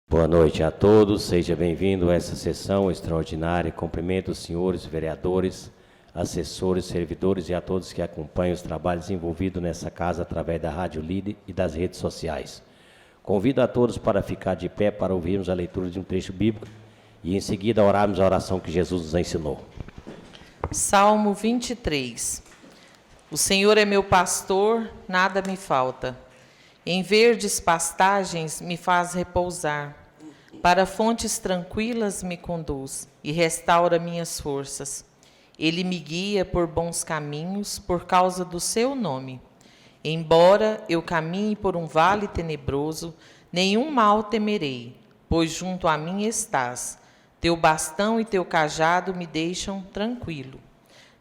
Boa noite a todos, seja bem-vindo a essa sessão extraordinária. Cumprimento os senhores vereadores, assessores, servidores e a todos que acompanham os trabalhos envolvidos nessa casa através da Rádio Líder e das redes sociais. Convido a todos para ficar de pé para ouvirmos a leitura de um trecho bíblico e em seguida orarmos a oração que Jesus nos ensinou. Salmo 23. O Senhor é meu pastor, nada me falta. Em verdes pastagens me faz repousar. Para fontes tranquilas me conduz e restaura minhas forças. Ele me guia por bons caminhos por causa do seu nome. Embora eu caminhe por um vale tenebroso, nenhum mal temerei, pois junto a mim estás. Teu bastão e teu cajado me deixam tranquilo.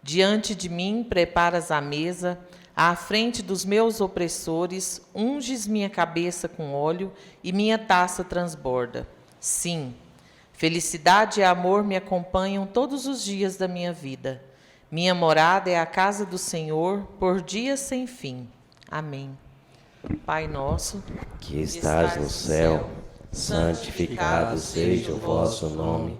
Diante de mim preparas a mesa, à frente dos meus opressores, unges minha cabeça com óleo e minha taça transborda. Sim, felicidade e amor me acompanham todos os dias da minha vida. Minha morada é a casa do Senhor por dias sem fim. Amém. Pai nosso, que estás no céu, santificado seja o vosso nome.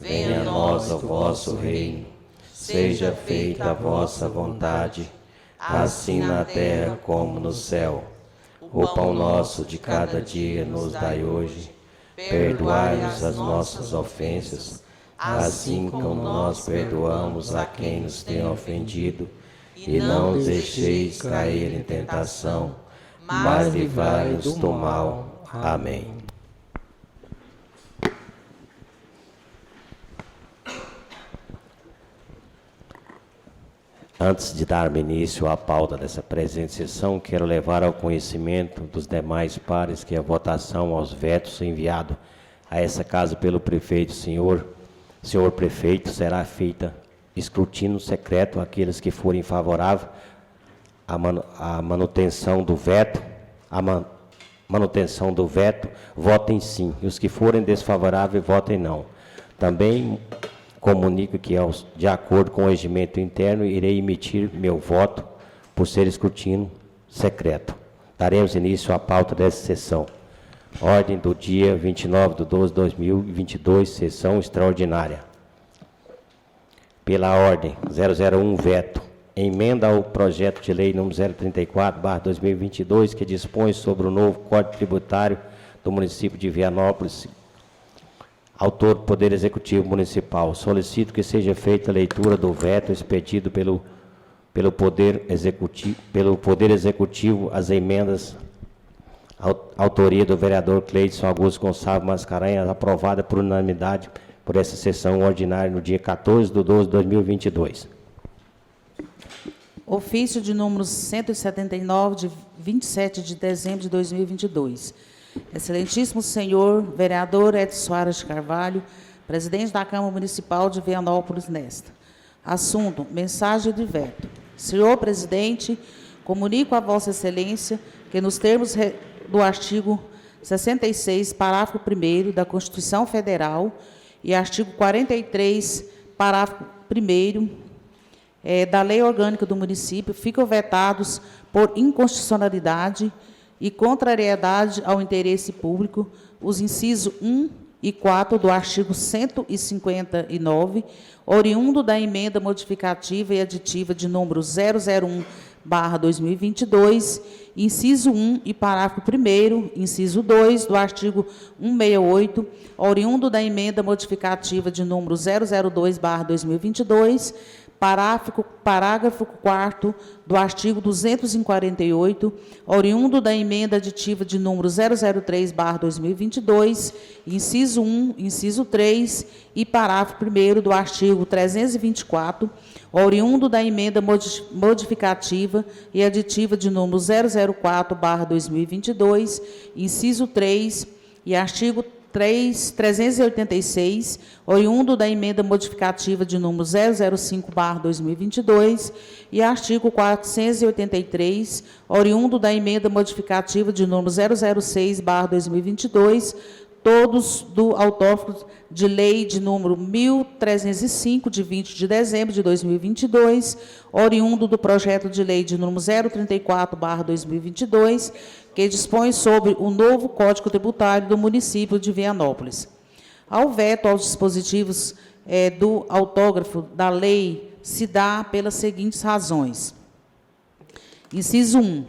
Venha a nós o vosso reino. Seja feita a vossa vontade, assim na terra como no céu. O pão nosso de cada dia nos dai hoje. Perdoai-nos as nossas ofensas, assim como nós perdoamos a quem nos tem ofendido. E não nos deixeis cair em tentação, mas livrai-nos do mal. Amém. Antes de dar início à pauta dessa presente sessão, quero levar ao conhecimento dos demais pares que a votação aos vetos enviado a essa casa pelo prefeito, senhor prefeito, será feita escrutínio secreto. Aqueles que forem favoráveis à manutenção do veto, votem sim. E os que forem desfavoráveis, votem não. Também comunico que, de acordo com o regimento interno, irei emitir meu voto por ser escrutínio secreto. Daremos início à pauta dessa sessão. Ordem do dia 29/12/2022, sessão extraordinária. Pela ordem 001, veto. Emenda ao projeto de lei número 034/2022, que dispõe sobre o novo Código Tributário do município de Vianópolis. Autor, Poder Executivo Municipal. Solicito que seja feita a leitura do veto expedido pelo Poder Executivo as emendas, autoria do vereador Cleidson Augusto Gonçalves Mascarenhas, aprovada por unanimidade por essa sessão ordinária no dia 14/12/2022. Ofício de número 179, de 27 de dezembro de 2022. Excelentíssimo senhor vereador Edson Soares de Carvalho, presidente da Câmara Municipal de Vianópolis, nesta. Assunto: mensagem de veto. Senhor presidente, comunico a vossa excelência que, nos termos do artigo 66, parágrafo 1º da Constituição Federal e artigo 43, parágrafo 1º da Lei Orgânica do Município, ficam vetados por inconstitucionalidade e contrariedade ao interesse público os incisos 1 e 4 do artigo 159, oriundo da emenda modificativa e aditiva de número 001/2022, inciso 1 e parágrafo 1º, inciso 2 do artigo 168, oriundo da emenda modificativa de número 002/2022, parágrafo 4º do artigo 248, oriundo da emenda aditiva de número 003/2022, inciso 1, inciso 3 e parágrafo 1º do artigo 324, oriundo da emenda modificativa e aditiva de número 004/2022, inciso 3 e artigo 386, oriundo da emenda modificativa de número 005/2022 e artigo 483, oriundo da emenda modificativa de número 006/2022, todos do autógrafo de lei de número 1305, de 20 de dezembro de 2022, oriundo do projeto de lei de número 034/2022, que dispõe sobre o novo Código Tributário do município de Vianópolis. Ao veto aos dispositivos do autógrafo da lei se dá pelas seguintes razões. Inciso 1.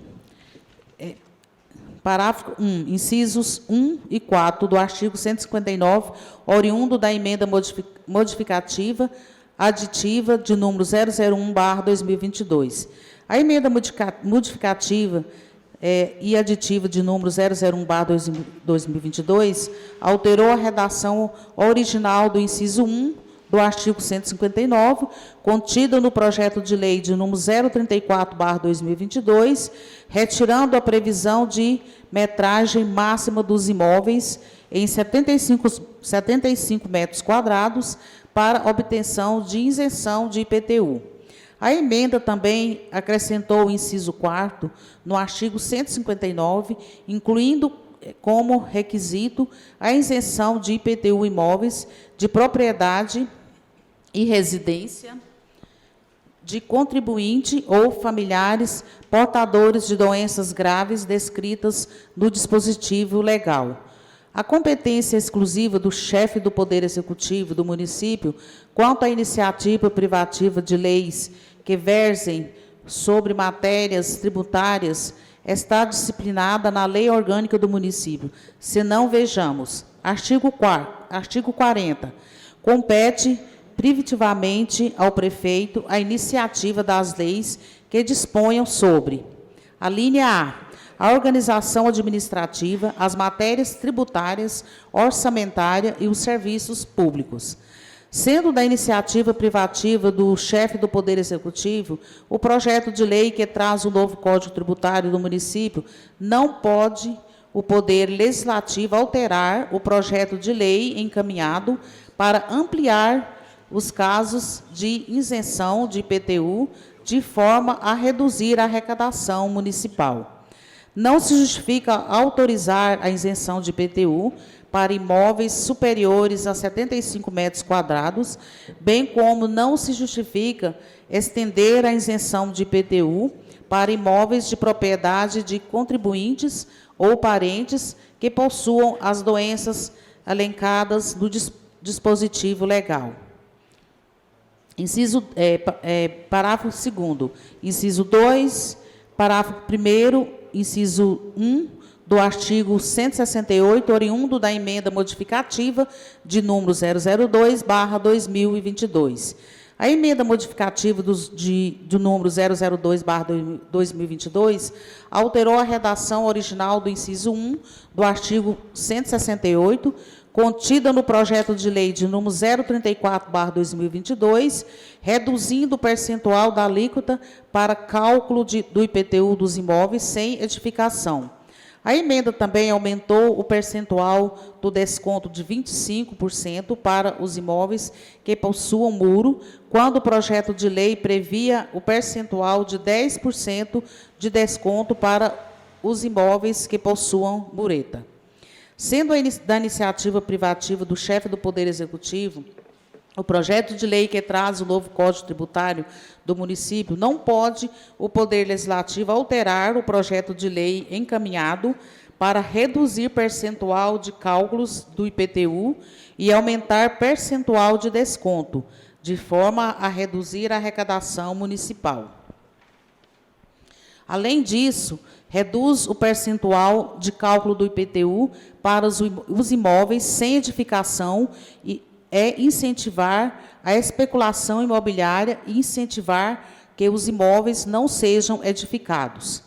Parágrafo 1, incisos 1 e 4 do artigo 159, oriundo da emenda modificativa aditiva de número 001/2022. A emenda modificativa e aditiva de número 001/2022 alterou a redação original do inciso 1 do artigo 159, contida no projeto de lei de número 034/2022, retirando a previsão de metragem máxima dos imóveis em 75 metros quadrados para obtenção de isenção de IPTU. A emenda também acrescentou o inciso 4º no artigo 159, incluindo como requisito a isenção de IPTU imóveis de propriedade e residência de contribuinte ou familiares portadores de doenças graves descritas no dispositivo legal. A competência exclusiva do chefe do Poder Executivo do município quanto à iniciativa privativa de leis que versem sobre matérias tributárias está disciplinada na Lei Orgânica do município. Se não, vejamos. Artigo 40. Compete privativamente ao prefeito a iniciativa das leis que disponham sobre a linha A organização administrativa, as matérias tributárias, orçamentária e os serviços públicos. Sendo da iniciativa privativa do chefe do Poder Executivo, o projeto de lei que traz o novo Código Tributário do município, não pode o Poder Legislativo alterar o projeto de lei encaminhado para ampliar os casos de isenção de IPTU, de forma a reduzir a arrecadação municipal. Não se justifica autorizar a isenção de IPTU para imóveis superiores a 75 metros quadrados, bem como não se justifica estender a isenção de IPTU para imóveis de propriedade de contribuintes ou parentes que possuam as doenças elencadas no dispositivo legal. Parágrafo 2º. Inciso 2, parágrafo 1º, inciso 1 do artigo 168, oriundo da emenda modificativa de número 002/2022. A emenda modificativa do número 002/2022 alterou a redação original do inciso 1 do artigo 168, contida no projeto de lei de número 034/2022, reduzindo o percentual da alíquota para cálculo do IPTU dos imóveis sem edificação. A emenda também aumentou o percentual do desconto de 25% para os imóveis que possuam muro, quando o projeto de lei previa o percentual de 10% de desconto para os imóveis que possuam mureta. Sendo da iniciativa privativa do chefe do Poder Executivo, o projeto de lei que traz o novo Código Tributário do município, não pode o Poder Legislativo alterar o projeto de lei encaminhado para reduzir percentual de cálculos do IPTU e aumentar percentual de desconto, de forma a reduzir a arrecadação municipal. Além disso, reduz o percentual de cálculo do IPTU para os imóveis sem edificação e incentivar a especulação imobiliária e incentivar que os imóveis não sejam edificados.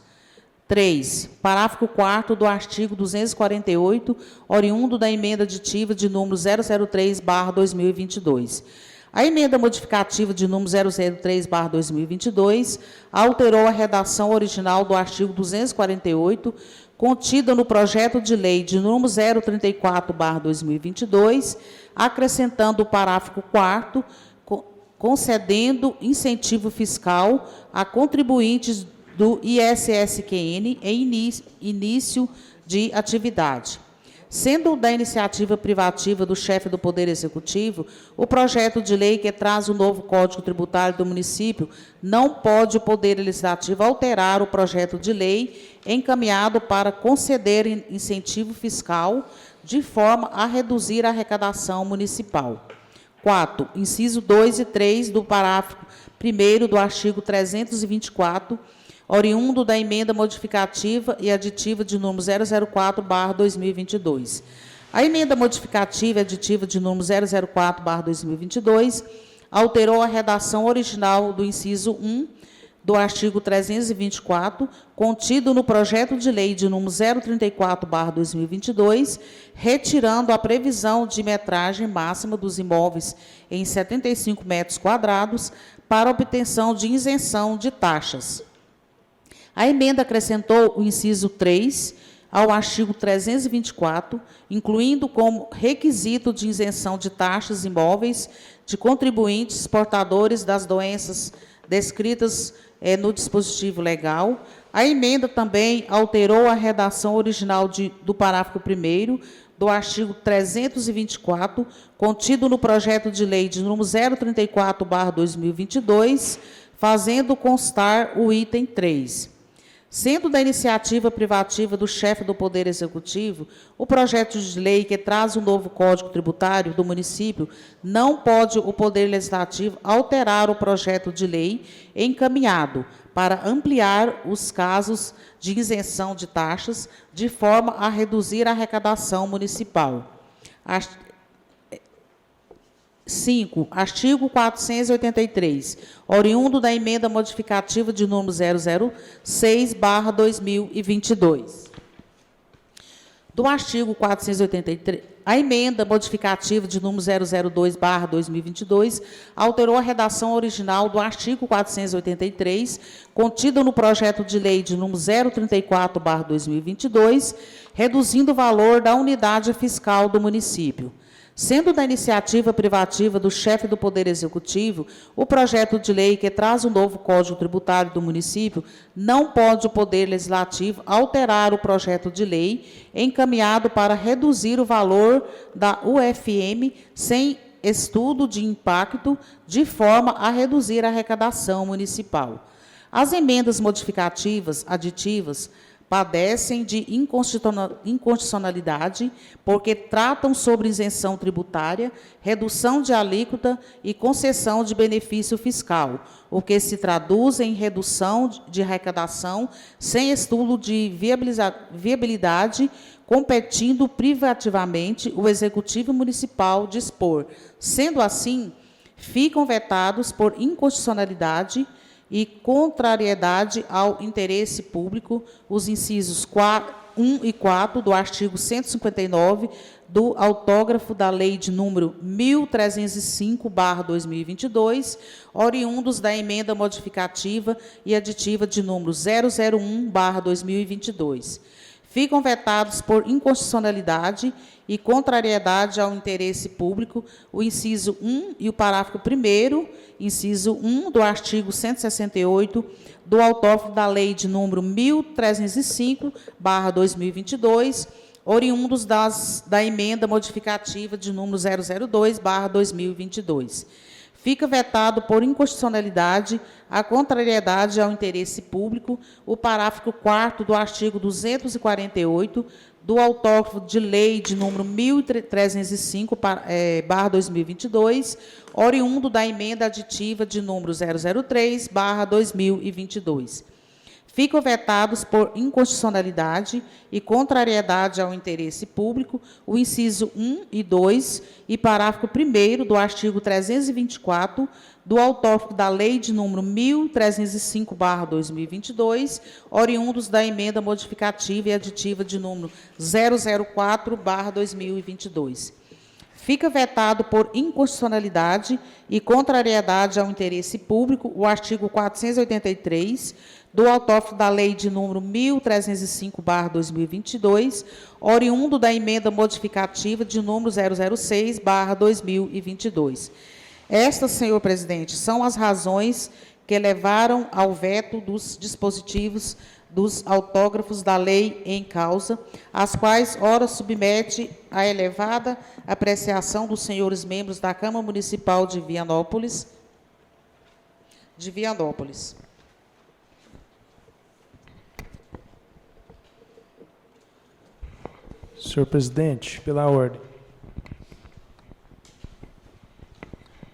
3. Parágrafo 4º do artigo 248, oriundo da emenda aditiva de número 003/2022. A emenda modificativa de número 003/2022 alterou a redação original do artigo 248, contida no projeto de lei de número 034/2022, acrescentando o parágrafo 4º, concedendo incentivo fiscal a contribuintes do ISSQN em início de atividade. Sendo da iniciativa privativa do chefe do Poder Executivo, o projeto de lei que traz o novo Código Tributário do município, não pode o Poder Legislativo alterar o projeto de lei encaminhado para conceder incentivo fiscal de forma a reduzir a arrecadação municipal. 4. Inciso 2 e 3 do parágrafo 1º do artigo 324, oriundo da emenda modificativa e aditiva de número 004/2022. A emenda modificativa e aditiva de número 004/2022 alterou a redação original do inciso 1 do artigo 324, contido no projeto de lei de número 034/2022, retirando a previsão de metragem máxima dos imóveis em 75 metros quadrados para obtenção de isenção de taxas. A emenda acrescentou o inciso 3 ao artigo 324, incluindo como requisito de isenção de taxas imóveis de contribuintes portadores das doenças descritas no dispositivo legal. A emenda também alterou a redação original do parágrafo 1º do artigo 324, contido no projeto de lei de número 034/2022, fazendo constar o item 3. Sendo da iniciativa privativa do chefe do Poder Executivo, o projeto de lei que traz o novo Código Tributário do município, não pode o Poder Legislativo alterar o projeto de lei encaminhado para ampliar os casos de isenção de taxas, de forma a reduzir a arrecadação municipal. 5. Artigo 483, oriundo da emenda modificativa de número 006/2022. Do artigo 483, a emenda modificativa de número 002/2022 alterou a redação original do artigo 483, contida no projeto de lei de número 034/2022, reduzindo o valor da unidade fiscal do município. Sendo da iniciativa privativa do chefe do Poder Executivo, o projeto de lei que traz o novo Código Tributário do município, não pode o Poder Legislativo alterar o projeto de lei encaminhado para reduzir o valor da UFM sem estudo de impacto, de forma a reduzir a arrecadação municipal. As emendas modificativas, aditivas, padecem de inconstitucionalidade, porque tratam sobre isenção tributária, redução de alíquota e concessão de benefício fiscal, o que se traduz em redução de arrecadação sem estudo de viabilidade, competindo privativamente o Executivo Municipal dispor. Sendo assim, ficam vetados por inconstitucionalidade e contrariedade ao interesse público os incisos 1 e 4 do artigo 159 do autógrafo da Lei de número 1305/2022, oriundos da emenda modificativa e aditiva de número 001/2022. Ficam vetados por inconstitucionalidade e contrariedade ao interesse público o inciso 1 e o parágrafo 1º, inciso 1 do artigo 168 do autógrafo da Lei de número 1305/2022, oriundos da emenda modificativa de número 002/2022. Fica vetado por inconstitucionalidade a contrariedade ao interesse público o parágrafo 4º do artigo 248 do autógrafo de lei de número 1305/2022, oriundo da emenda aditiva de número 003/2022. Ficam vetados por inconstitucionalidade e contrariedade ao interesse público o inciso 1 e 2 e parágrafo 1º do artigo 324 do autógrafo da Lei de número 1305/2022, oriundos da emenda modificativa e aditiva de número 004/2022. Fica vetado por inconstitucionalidade e contrariedade ao interesse público o artigo 483 do autógrafo da Lei de número 1305/2022, oriundo da emenda modificativa de número 006/2022. Estas, senhor presidente, são as razões que levaram ao veto dos dispositivos dos autógrafos da lei em causa, as quais, ora, submete à elevada apreciação dos senhores membros da Câmara Municipal de Vianópolis. Senhor presidente, pela ordem.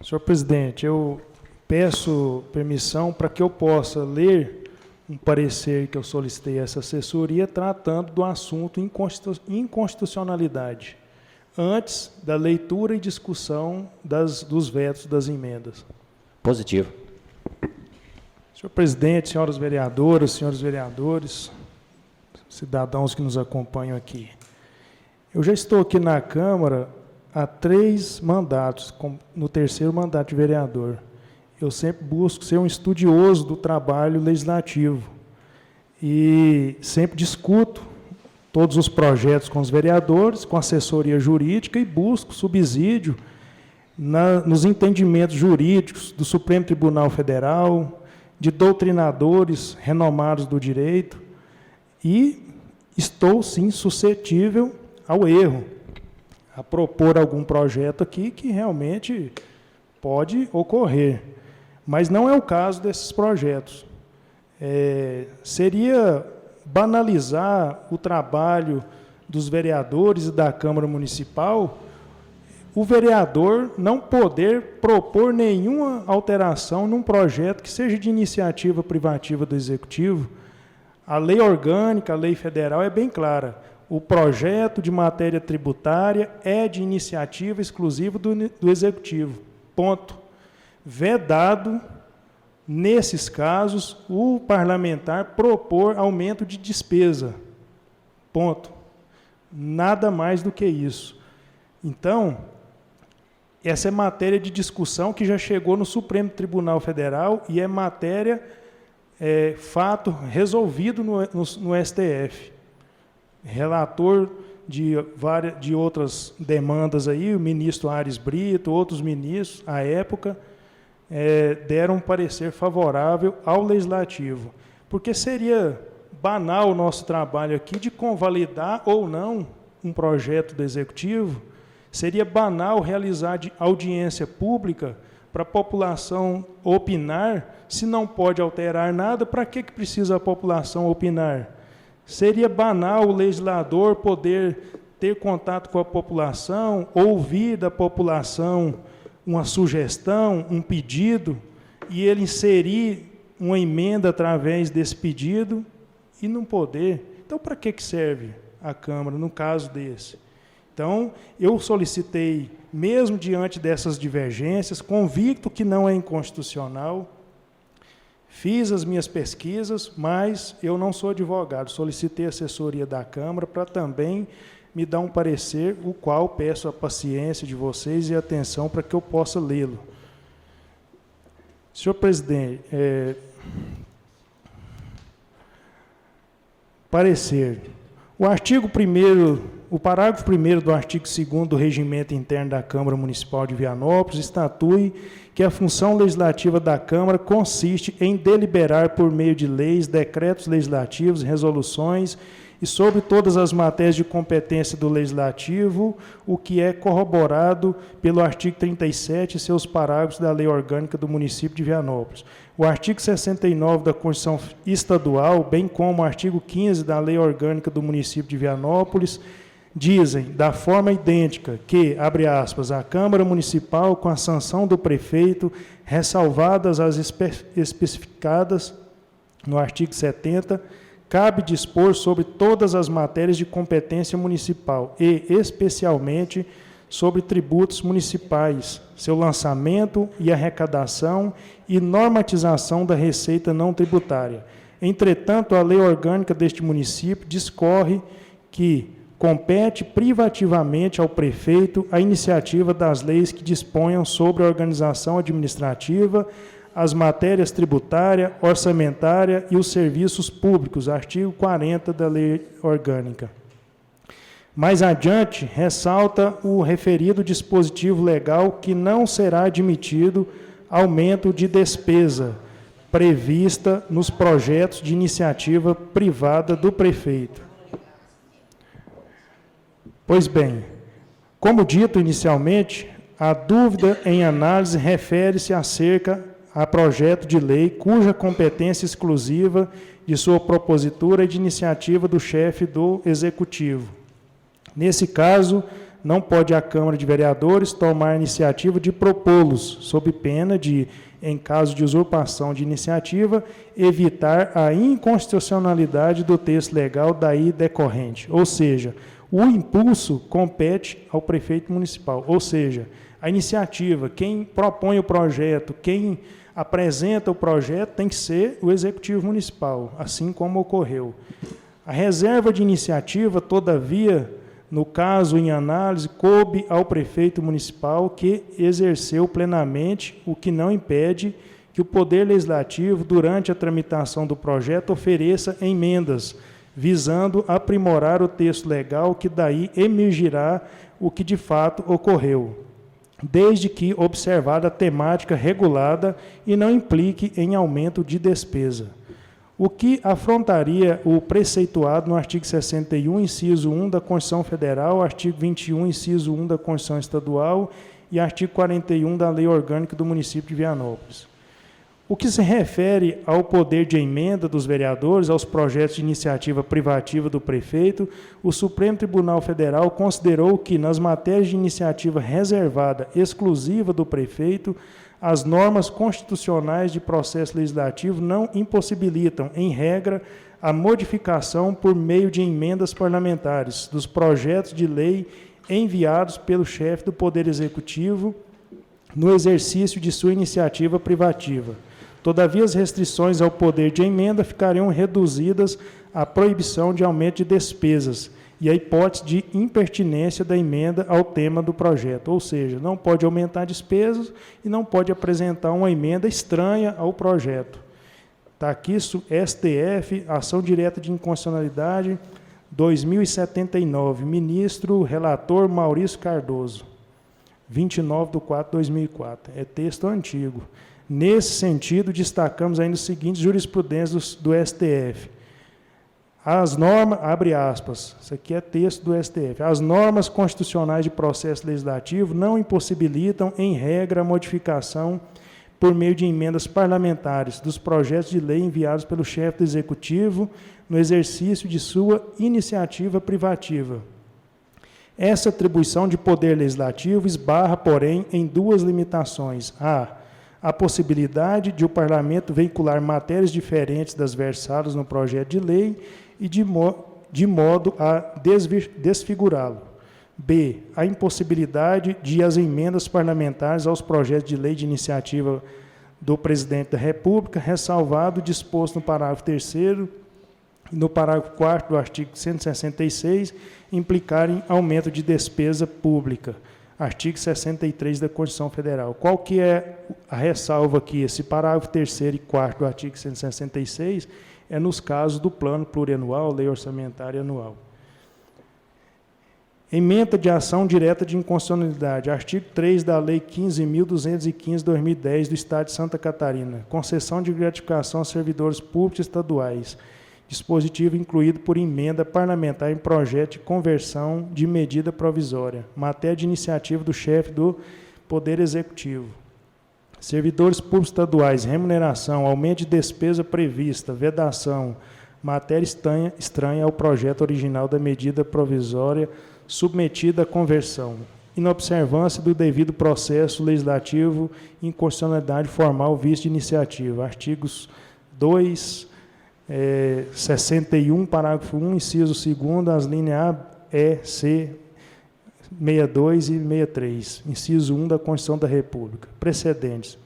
Senhor presidente, eu peço permissão para que eu possa ler um parecer que eu solicitei a essa assessoria tratando do assunto inconstitucionalidade, antes da leitura e discussão dos vetos das emendas. Positivo. Senhor presidente, senhoras vereadoras, senhores vereadores, cidadãos que nos acompanham aqui. Eu já estou aqui na Câmara há 3 mandatos, no 3º mandato de vereador. Eu sempre busco ser um estudioso do trabalho legislativo e sempre discuto todos os projetos com os vereadores, com assessoria jurídica e busco subsídio nos entendimentos jurídicos do Supremo Tribunal Federal, de doutrinadores renomados do direito, e estou, sim, suscetível ao erro, a propor algum projeto aqui que realmente pode ocorrer. Mas não é o caso desses projetos. Seria banalizar o trabalho dos vereadores e da Câmara Municipal o vereador não poder propor nenhuma alteração num projeto que seja de iniciativa privativa do Executivo. A lei orgânica, a lei federal é bem clara. O projeto de matéria tributária é de iniciativa exclusiva do Executivo. Ponto. Vedado, nesses casos, o parlamentar propor aumento de despesa. Ponto. Nada mais do que isso. Então, essa é matéria de discussão que já chegou no Supremo Tribunal Federal e é matéria, fato resolvido no STF. Relator de outras demandas aí, o ministro Aires Brito, outros ministros, à época, deram um parecer favorável ao Legislativo. Porque seria banal o nosso trabalho aqui de convalidar ou não um projeto do Executivo, seria banal realizar audiência pública para a população opinar, se não pode alterar nada, para que precisa a população opinar? Seria banal o legislador poder ter contato com a população, ouvir da população uma sugestão, um pedido, e ele inserir uma emenda através desse pedido e não poder. Então, para que serve a Câmara no caso desse? Então, eu solicitei, mesmo diante dessas divergências, convicto que não é inconstitucional, fiz as minhas pesquisas, mas eu não sou advogado, solicitei a assessoria da Câmara para também me dar um parecer, o qual peço a paciência de vocês e a atenção para que eu possa lê-lo. Senhor presidente, parecer. O parágrafo 1º do artigo 2º do Regimento Interno da Câmara Municipal de Vianópolis estatui que a função legislativa da Câmara consiste em deliberar por meio de leis, decretos legislativos, resoluções e sobre todas as matérias de competência do Legislativo, o que é corroborado pelo artigo 37 e seus parágrafos da Lei Orgânica do município de Vianópolis. O artigo 69 da Constituição Estadual, bem como o artigo 15 da Lei Orgânica do município de Vianópolis, dizem, da forma idêntica, que, abre aspas, a Câmara Municipal, com a sanção do prefeito, ressalvadas as especificadas no artigo 70, cabe dispor sobre todas as matérias de competência municipal e, especialmente, sobre tributos municipais, seu lançamento e arrecadação e normatização da receita não tributária. Entretanto, a lei orgânica deste município discorre que compete privativamente ao prefeito a iniciativa das leis que disponham sobre a organização administrativa, as matérias tributária, orçamentária e os serviços públicos, artigo 40 da Lei Orgânica. Mais adiante, ressalta o referido dispositivo legal que não será admitido aumento de despesa prevista nos projetos de iniciativa privada do prefeito. Pois bem, como dito inicialmente, a dúvida em análise refere-se acerca a projeto de lei cuja competência exclusiva de sua propositura é de iniciativa do chefe do Executivo. Nesse caso, não pode a Câmara de Vereadores tomar a iniciativa de propô-los, sob pena de, em caso de usurpação de iniciativa, evitar a inconstitucionalidade do texto legal daí decorrente. Ou seja, o impulso compete ao prefeito municipal. Ou seja, a iniciativa, quem propõe o projeto, quem apresenta o projeto tem que ser o Executivo Municipal, assim como ocorreu. A reserva de iniciativa, todavia, no caso em análise, coube ao prefeito municipal que exerceu plenamente, o que não impede que o Poder Legislativo, durante a tramitação do projeto, ofereça emendas, visando aprimorar o texto legal que daí emergirá o que de fato ocorreu, desde que observada a temática regulada e não implique em aumento de despesa. O que afrontaria o preceituado no artigo 61, inciso 1 da Constituição Federal, artigo 21, inciso 1 da Constituição Estadual e artigo 41 da Lei Orgânica do município de Vianópolis. O que se refere ao poder de emenda dos vereadores aos projetos de iniciativa privativa do prefeito, o Supremo Tribunal Federal considerou que, nas matérias de iniciativa reservada exclusiva do prefeito, as normas constitucionais de processo legislativo não impossibilitam, em regra, a modificação por meio de emendas parlamentares dos projetos de lei enviados pelo chefe do Poder Executivo no exercício de sua iniciativa privativa. Todavia, as restrições ao poder de emenda ficariam reduzidas à proibição de aumento de despesas e à hipótese de impertinência da emenda ao tema do projeto, ou seja, não pode aumentar despesas e não pode apresentar uma emenda estranha ao projeto. Está aqui, STF, Ação Direta de Inconstitucionalidade, 2079, ministro, relator Maurício Cardoso, 29/4/2004. É texto antigo. Nesse sentido, destacamos ainda os seguintes jurisprudências do STF. As normas, abre aspas, isso aqui é texto do STF, as normas constitucionais de processo legislativo não impossibilitam, em regra, a modificação por meio de emendas parlamentares dos projetos de lei enviados pelo chefe do Executivo no exercício de sua iniciativa privativa. Essa atribuição de poder legislativo esbarra, porém, em duas limitações. A possibilidade de o parlamento veicular matérias diferentes das versadas no projeto de lei e de modo a desfigurá-lo. B. A impossibilidade de as emendas parlamentares aos projetos de lei de iniciativa do Presidente da República, ressalvado o disposto no parágrafo 3º e no parágrafo 4º do artigo 166, implicarem aumento de despesa pública. Artigo 63 da Constituição Federal. Qual que é a ressalva aqui? Esse parágrafo 3º e 4º do artigo 166 é nos casos do plano plurianual, lei orçamentária anual. Ementa de ação direta de inconstitucionalidade. Artigo 3 da Lei 15.215/2010 do Estado de Santa Catarina. Concessão de gratificação a servidores públicos estaduais. Dispositivo incluído por emenda parlamentar em projeto de conversão de medida provisória. Matéria de iniciativa do chefe do Poder Executivo. Servidores públicos estaduais, remuneração, aumento de despesa prevista, vedação, matéria estranha ao projeto original da medida provisória submetida à conversão. Inobservância do devido processo legislativo, inconstitucionalidade formal vista de iniciativa. Artigos 2, 61, parágrafo 1, inciso 2º, as linhas A, E, C, 62 e 63, inciso 1 da Constituição da República. Precedentes.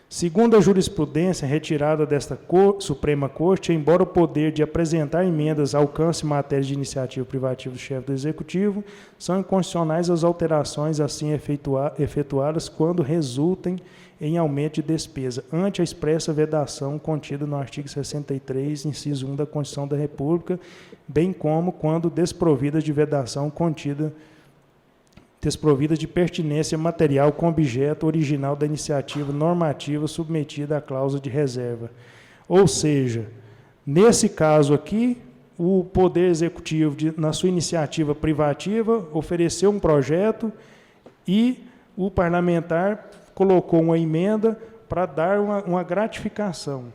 Segundo a jurisprudência retirada desta Suprema Corte, embora o poder de apresentar emendas alcance matérias de iniciativa privativa do chefe do Executivo, são inconstitucionais as alterações assim efetuadas quando resultem em aumento de despesa, ante a expressa vedação contida no artigo 63, inciso 1 da Constituição da República, bem como quando desprovidas de vedação contida desprovidas de pertinência material com objeto original da iniciativa normativa submetida à cláusula de reserva. Ou seja, nesse caso aqui, o Poder Executivo, na sua iniciativa privativa, ofereceu um projeto e o parlamentar colocou uma emenda para dar uma gratificação.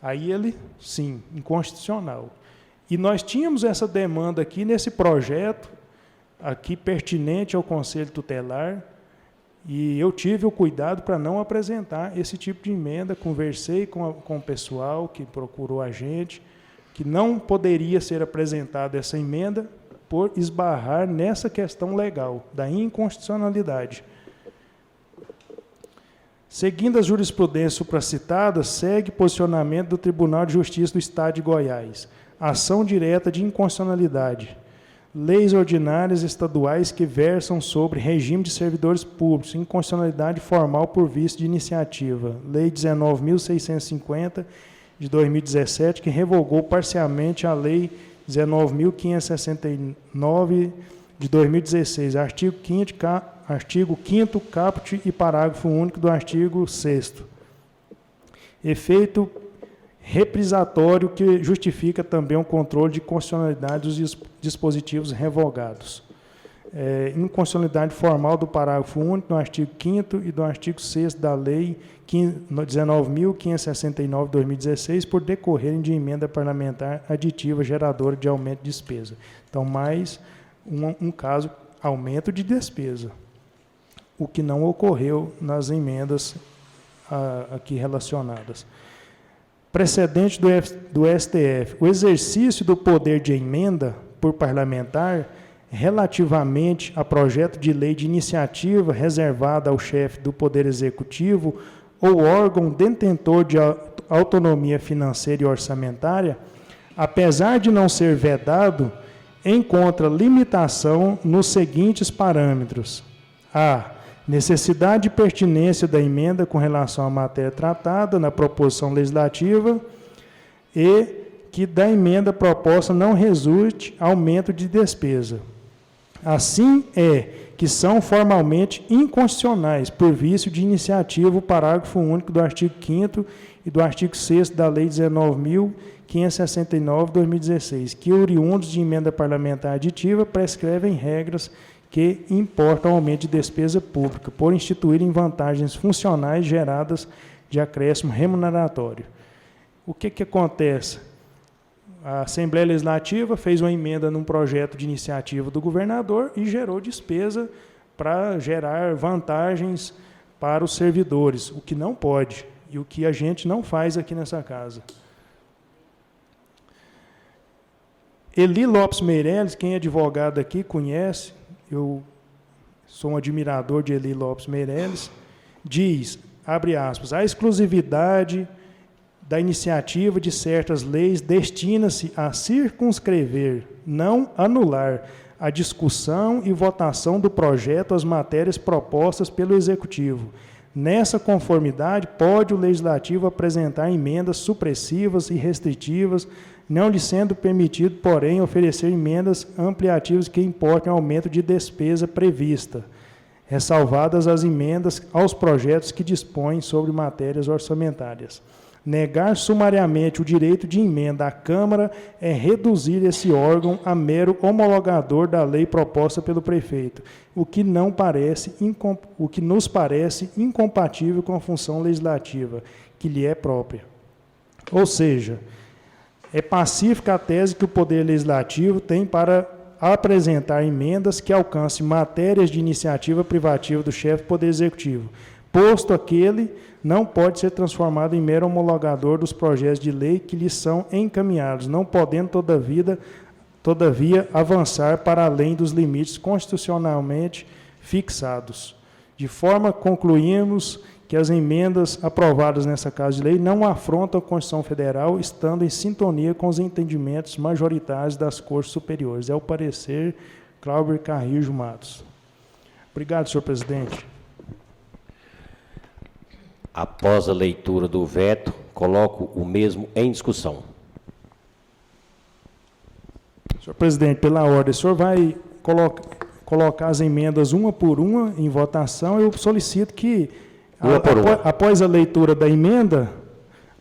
Aí ele, sim, inconstitucional. E nós tínhamos essa demanda aqui nesse projeto, aqui pertinente ao Conselho Tutelar, e eu tive o cuidado para não apresentar esse tipo de emenda, conversei com o pessoal que procurou a gente, que não poderia ser apresentada essa emenda por esbarrar nessa questão legal, da inconstitucionalidade. Seguindo as jurisprudências supracitadas, segue posicionamento do Tribunal de Justiça do Estado de Goiás. Ação direta de inconstitucionalidade. Leis ordinárias estaduais que versam sobre regime de servidores públicos, inconstitucionalidade formal por vício de iniciativa. Lei 19.650, de 2017, que revogou parcialmente a Lei 19.569, de 2016, artigo 5º, caput e parágrafo único do artigo 6º. Efeito reprisatório que justifica também o controle de constitucionalidade dos dispositivos revogados. Inconstitucionalidade formal do parágrafo único do artigo 5º e do artigo 6º da Lei 19.569 de 2016, por decorrerem de emenda parlamentar aditiva geradora de aumento de despesa. Então, mais um caso, aumento de despesa, o que não ocorreu nas emendas aqui relacionadas. Precedente do STF. O exercício do poder de emenda por parlamentar relativamente a projeto de lei de iniciativa reservada ao chefe do Poder Executivo ou órgão detentor de autonomia financeira e orçamentária, apesar de não ser vedado, encontra limitação nos seguintes parâmetros. A. Necessidade e pertinência da emenda com relação à matéria tratada na proposição legislativa e que da emenda proposta não resulte aumento de despesa. Assim que são formalmente inconstitucionais por vício de iniciativa o parágrafo único do artigo 5º e do artigo 6º da Lei 19.569 de 2016, que, oriundos de emenda parlamentar aditiva, prescrevem regras que importam aumento de despesa pública, por instituírem vantagens funcionais geradas de acréscimo remuneratório. O que acontece? A Assembleia Legislativa fez uma emenda num projeto de iniciativa do governador e gerou despesa para gerar vantagens para os servidores, o que não pode, e o que a gente não faz aqui nessa casa. Eli Lopes Meirelles, quem é advogado aqui conhece, eu sou um admirador de Eli Lopes Meirelles, diz, abre aspas, a exclusividade da iniciativa de certas leis destina-se a circunscrever, não anular, a discussão e votação do projeto às matérias propostas pelo Executivo. Nessa conformidade, pode o Legislativo apresentar emendas supressivas e restritivas, não lhe sendo permitido, porém, oferecer emendas ampliativas que importem aumento de despesa prevista, ressalvadas as emendas aos projetos que dispõem sobre matérias orçamentárias. Negar sumariamente o direito de emenda à Câmara é reduzir esse órgão a mero homologador da lei proposta pelo prefeito, o que nos parece incompatível com a função legislativa, que lhe é própria. Ou seja, é pacífica a tese que o Poder Legislativo tem para apresentar emendas que alcancem matérias de iniciativa privativa do chefe do Poder Executivo, posto aquele não pode ser transformado em mero homologador dos projetos de lei que lhe são encaminhados, não podendo, todavia, avançar para além dos limites constitucionalmente fixados. De forma que concluímos que as emendas aprovadas nessa Casa de Lei não afrontam a Constituição Federal, estando em sintonia com os entendimentos majoritários das Cortes Superiores. É o parecer Cláudio Carrijo Matos. Obrigado, senhor presidente. Após a leitura do veto, coloco o mesmo em discussão. Senhor presidente, pela ordem, o senhor vai colocar as emendas uma por uma em votação, eu solicito que, após a leitura da emenda,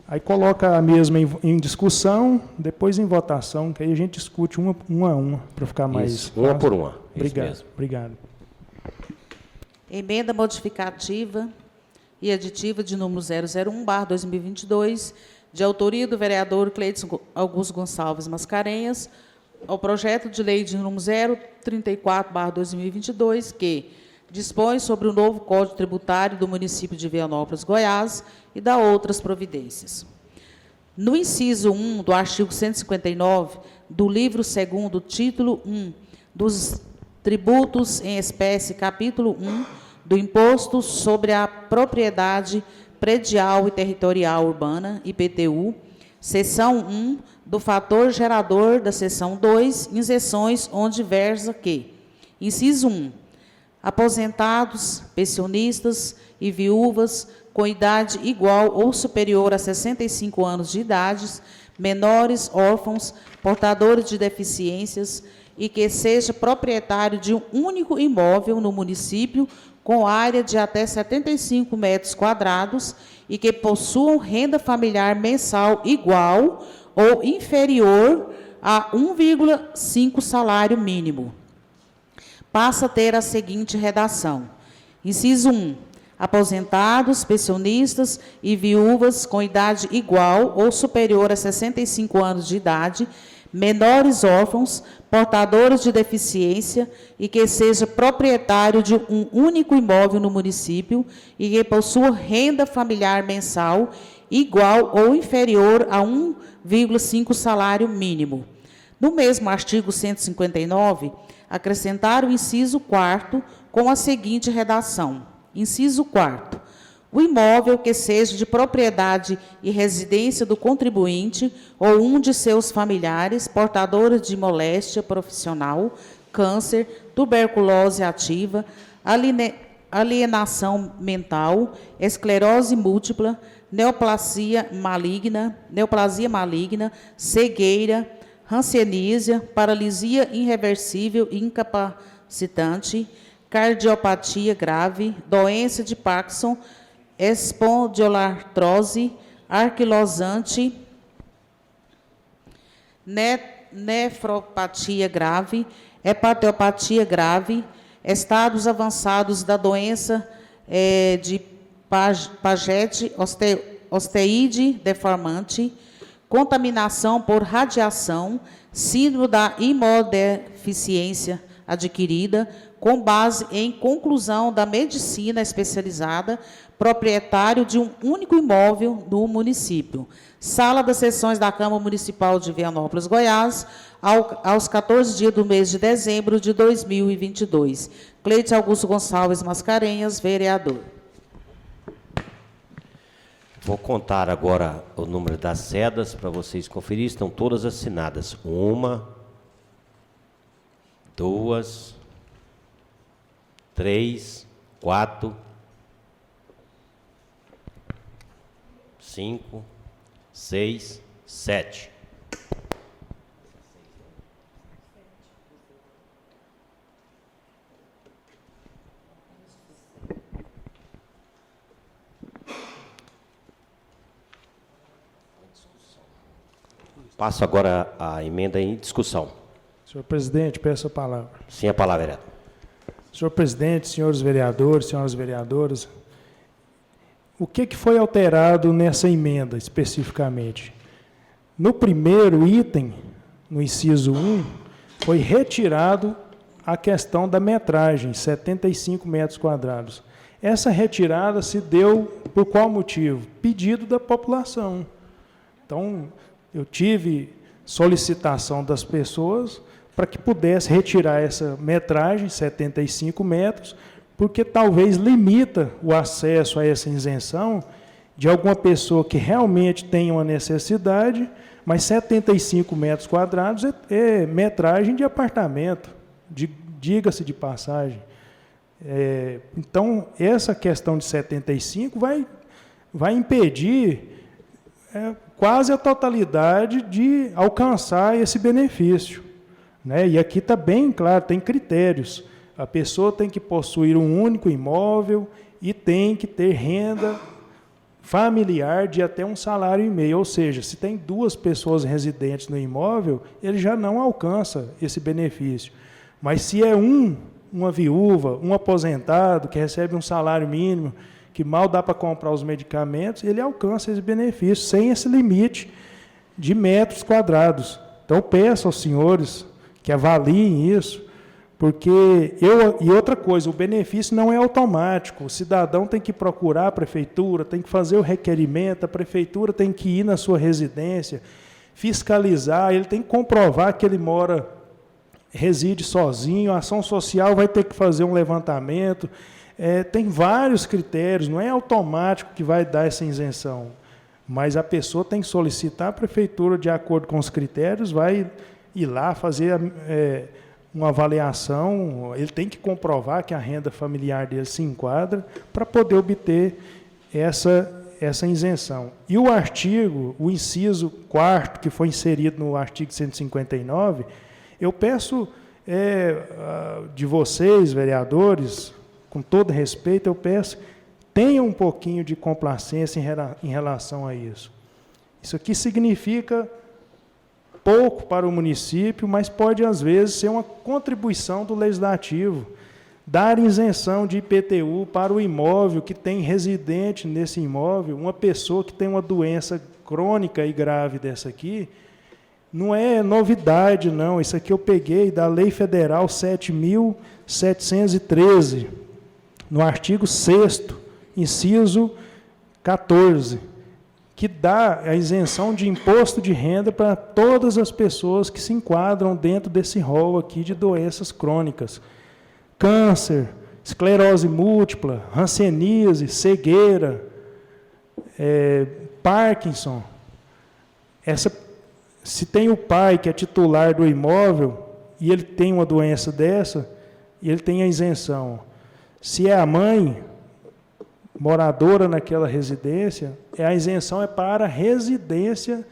aí coloca a mesma em discussão, depois em votação, que aí a gente discute uma a uma, para ficar mais Isso, fácil. uma por uma. Obrigado. Isso mesmo. Obrigado. Emenda modificativa e aditiva de número 001/2022, de autoria do vereador Cleiton Augusto Gonçalves Mascarenhas, ao projeto de lei de número 034/2022, que dispõe sobre o novo Código Tributário do município de Vianópolis, Goiás, e dá outras providências. No inciso 1 do artigo 159 do livro 2º, título 1, dos tributos em espécie, capítulo 1, do Imposto sobre a Propriedade Predial e Territorial Urbana, IPTU, seção 1, do fator gerador da seção 2, inserções onde versa que, inciso 1, aposentados, pensionistas e viúvas com idade igual ou superior a 65 anos de idade, menores, órfãos, portadores de deficiências e que seja proprietário de um único imóvel no município com área de até 75 metros quadrados e que possuam renda familiar mensal igual ou inferior a 1,5 salário mínimo. Passa a ter a seguinte redação. Inciso 1. Aposentados, pensionistas e viúvas com idade igual ou superior a 65 anos de idade, menores órfãos, portadores de deficiência e que seja proprietário de um único imóvel no município e que possua renda familiar mensal igual ou inferior a 1,5 salário mínimo. No mesmo artigo 159, acrescentar o inciso 4º com a seguinte redação. Inciso 4º. O imóvel que seja de propriedade e residência do contribuinte ou um de seus familiares, portadores de moléstia profissional, câncer, tuberculose ativa, alienação mental, esclerose múltipla, neoplasia maligna, cegueira, hanseníase, paralisia irreversível e incapacitante, cardiopatia grave, doença de Parkinson, espondiloartrose, anquilosante, nefropatia grave, hepatopatia grave, estados avançados da doença de Paget, osteíde deformante, contaminação por radiação, síndrome da imunodeficiência adquirida, com base em conclusão da medicina especializada, proprietário de um único imóvel no município. Sala das sessões da Câmara Municipal de Vianópolis, Goiás, aos 14 dias do mês de dezembro de 2022. Cleiton Augusto Gonçalves Mascarenhas, vereador. Vou contar agora o número das sedas para vocês conferir. Estão todas assinadas. 1, 2, 3, 4, 5, 6, 7. Passo agora a emenda em discussão. Senhor presidente, peço a palavra. Sim, a palavra, vereador. Senhor presidente, senhores vereadores, senhoras vereadoras, o que foi alterado nessa emenda, especificamente? No primeiro item, no inciso 1, foi retirado a questão da metragem, 75 metros quadrados. Essa retirada se deu por qual motivo? Pedido da população. Então, eu tive solicitação das pessoas para que pudesse retirar essa metragem, 75 metros, porque talvez limita o acesso a essa isenção de alguma pessoa que realmente tenha uma necessidade, mas 75 metros quadrados é metragem de apartamento, diga-se de passagem. Então, essa questão de 75 vai impedir quase a totalidade de alcançar esse benefício, né? E aqui está bem claro, tem critérios. A pessoa tem que possuir um único imóvel e tem que ter renda familiar de até 1,5 salário, ou seja, se tem 2 pessoas residentes no imóvel, ele já não alcança esse benefício. Mas se é uma viúva, um aposentado que recebe um salário mínimo, que mal dá para comprar os medicamentos, ele alcança esse benefício sem esse limite de metros quadrados. Então, peço aos senhores que avaliem isso, porque e outra coisa, o benefício não é automático. O cidadão tem que procurar a prefeitura, tem que fazer o requerimento, a prefeitura tem que ir na sua residência, fiscalizar, ele tem que comprovar que ele reside sozinho, a ação social vai ter que fazer um levantamento. Tem vários critérios, não é automático que vai dar essa isenção, mas a pessoa tem que solicitar a prefeitura de acordo com os critérios, vai ir lá fazer uma avaliação, ele tem que comprovar que a renda familiar dele se enquadra para poder obter essa isenção. E o artigo, o inciso 4º, que foi inserido no artigo 159, eu peço de vocês, vereadores, com todo respeito, eu peço, tenham um pouquinho de complacência em relação a isso. Isso aqui significa pouco para o município, mas pode, às vezes, ser uma contribuição do Legislativo. Dar isenção de IPTU para o imóvel que tem residente nesse imóvel, uma pessoa que tem uma doença crônica e grave dessa aqui, não é novidade, não. Isso aqui eu peguei da Lei Federal 7.713, no artigo 6º, inciso 14, que dá a isenção de imposto de renda para todas as pessoas que se enquadram dentro desse rol aqui de doenças crônicas. Câncer, esclerose múltipla, hanseníase, cegueira, Parkinson. Se tem o pai que é titular do imóvel e ele tem uma doença dessa, ele tem a isenção. Se é a mãe moradora naquela residência, a isenção é para a residência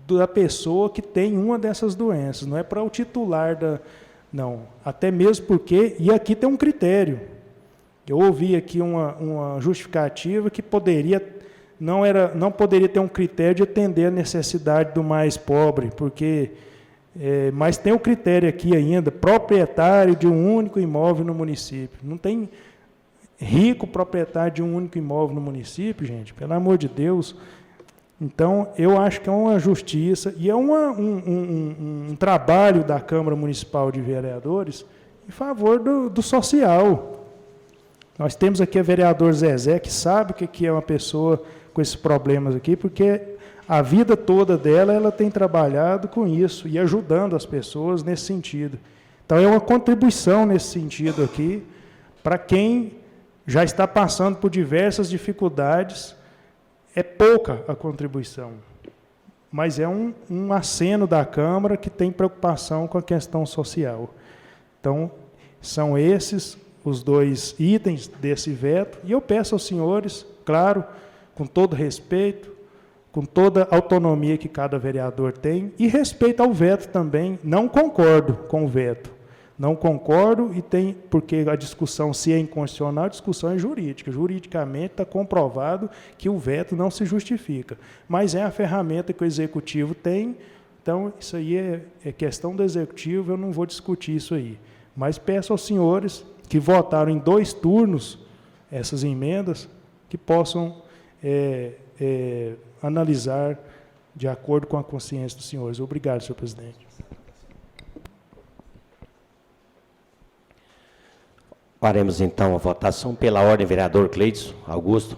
da pessoa que tem uma dessas doenças, não é para o titular não. Até mesmo porque, e aqui tem um critério, eu ouvi aqui uma justificativa que não poderia ter um critério de atender a necessidade do mais pobre, porque, mas tem o critério aqui ainda, proprietário de um único imóvel no município. Não tem rico proprietário de um único imóvel no município, gente, pelo amor de Deus. Então, eu acho que é uma justiça e é um trabalho da Câmara Municipal de Vereadores em favor do social. Nós temos aqui a vereador Zezé, que sabe o que é uma pessoa com esses problemas aqui, porque a vida toda dela, ela tem trabalhado com isso e ajudando as pessoas nesse sentido. Então, é uma contribuição nesse sentido aqui, para quem já está passando por diversas dificuldades. É pouca a contribuição, mas é um aceno da Câmara que tem preocupação com a questão social. Então, são esses os 2 itens desse veto, e eu peço aos senhores, claro, com todo respeito, com toda a autonomia que cada vereador tem, e respeito ao veto também. Não concordo com o veto. Não concordo, porque a discussão, se é inconstitucional, a discussão é jurídica. Juridicamente está comprovado que o veto não se justifica. Mas é a ferramenta que o Executivo tem, então isso aí é questão do Executivo, eu não vou discutir isso aí. Mas peço aos senhores que votaram em 2 turnos essas emendas, que possam analisar de acordo com a consciência dos senhores. Obrigado, senhor presidente. Faremos, então, a votação pela ordem, vereador Cleidson Augusto.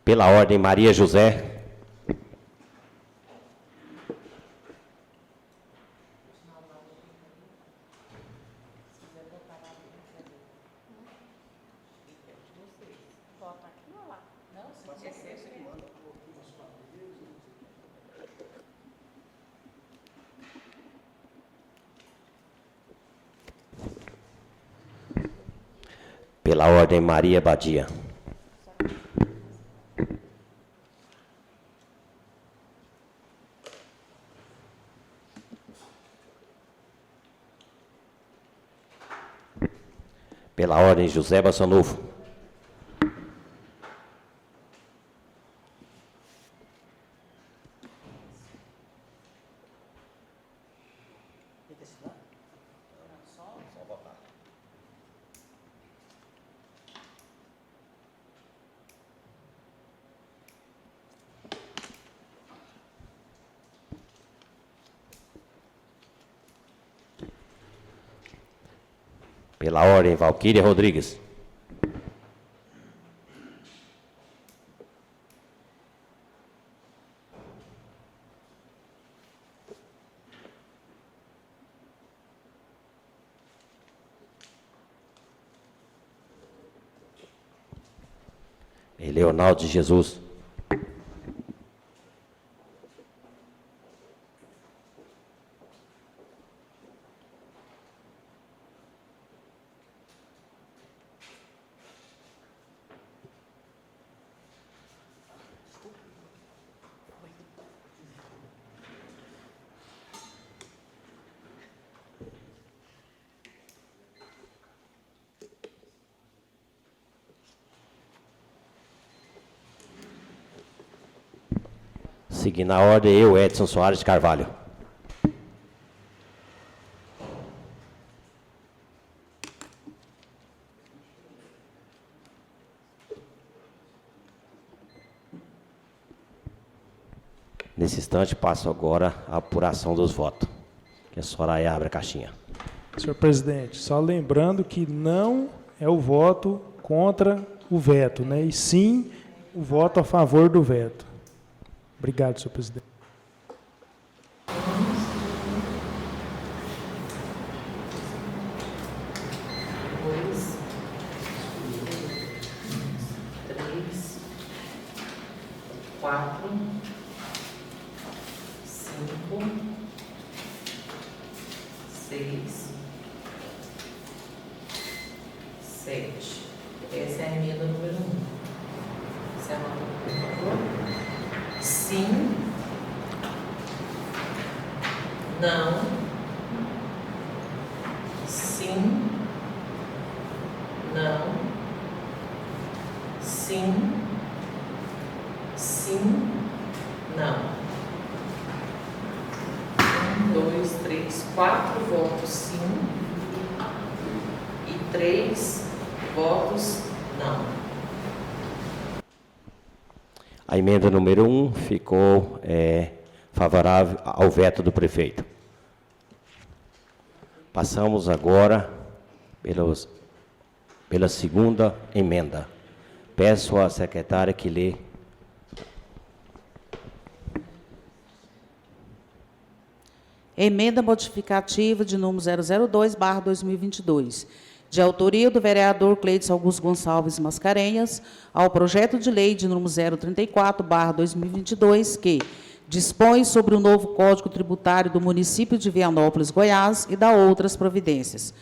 Pela ordem, Maria José. Pela ordem, Maria Badia. Pela ordem, José Bassanufo. Pela ordem, Valquíria Rodrigues. Leonardo de Jesus. Seguindo a ordem, eu, Edson Soares de Carvalho. Nesse instante, passo agora a apuração dos votos. Que a Soraya abre a caixinha. Senhor presidente, só lembrando que não é o voto contra o veto, né? E sim o voto a favor do veto. Obrigado, senhor presidente. Dois, três, quatro, cinco, seis, sete. Essa é a emenda número 1. Você anota, por favor? Sim, não, sim, não, sim, sim, não. 1, 2, 3, 4 votos sim e 3 votos não. A emenda número 1 ficou favorável ao veto do prefeito. Passamos agora pela segunda emenda. Peço à secretária que lê. Emenda modificativa de número 002/2022, de autoria do vereador Cleiton Augusto Gonçalves Mascarenhas, ao projeto de lei de número 034/2022, que dispõe sobre o novo Código Tributário do município de Vianópolis, Goiás, e dá outras providências.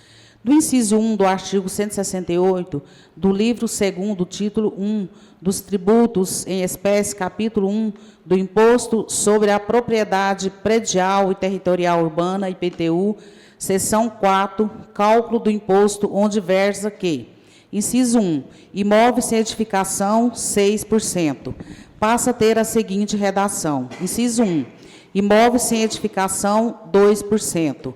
Do inciso 1 do artigo 168, do livro 2º, título 1, dos tributos em espécie, capítulo 1, do Imposto sobre a Propriedade Predial e Territorial Urbana, IPTU, seção 4, cálculo do imposto, onde versa que, inciso 1, imóveis sem edificação, 6%, passa a ter a seguinte redação. Inciso 1, imóveis sem edificação, 2%.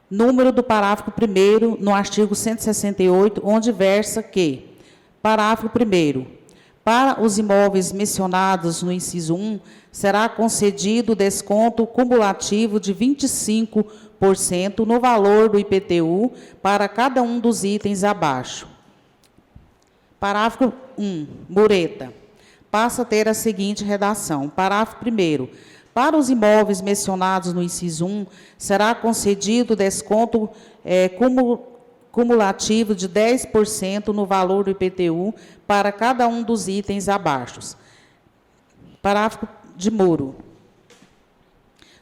Número do parágrafo 1º, no artigo 168, onde versa que, parágrafo 1º, para os imóveis mencionados no inciso 1, será concedido desconto cumulativo de 25% no valor do IPTU para cada um dos itens abaixo. Parágrafo 1, mureta. Passa a ter a seguinte redação. Parágrafo 1º. Para os imóveis mencionados no inciso 1, será concedido desconto cumulativo de 10% no valor do IPTU para cada um dos itens abaixo. Parágrafo de muro.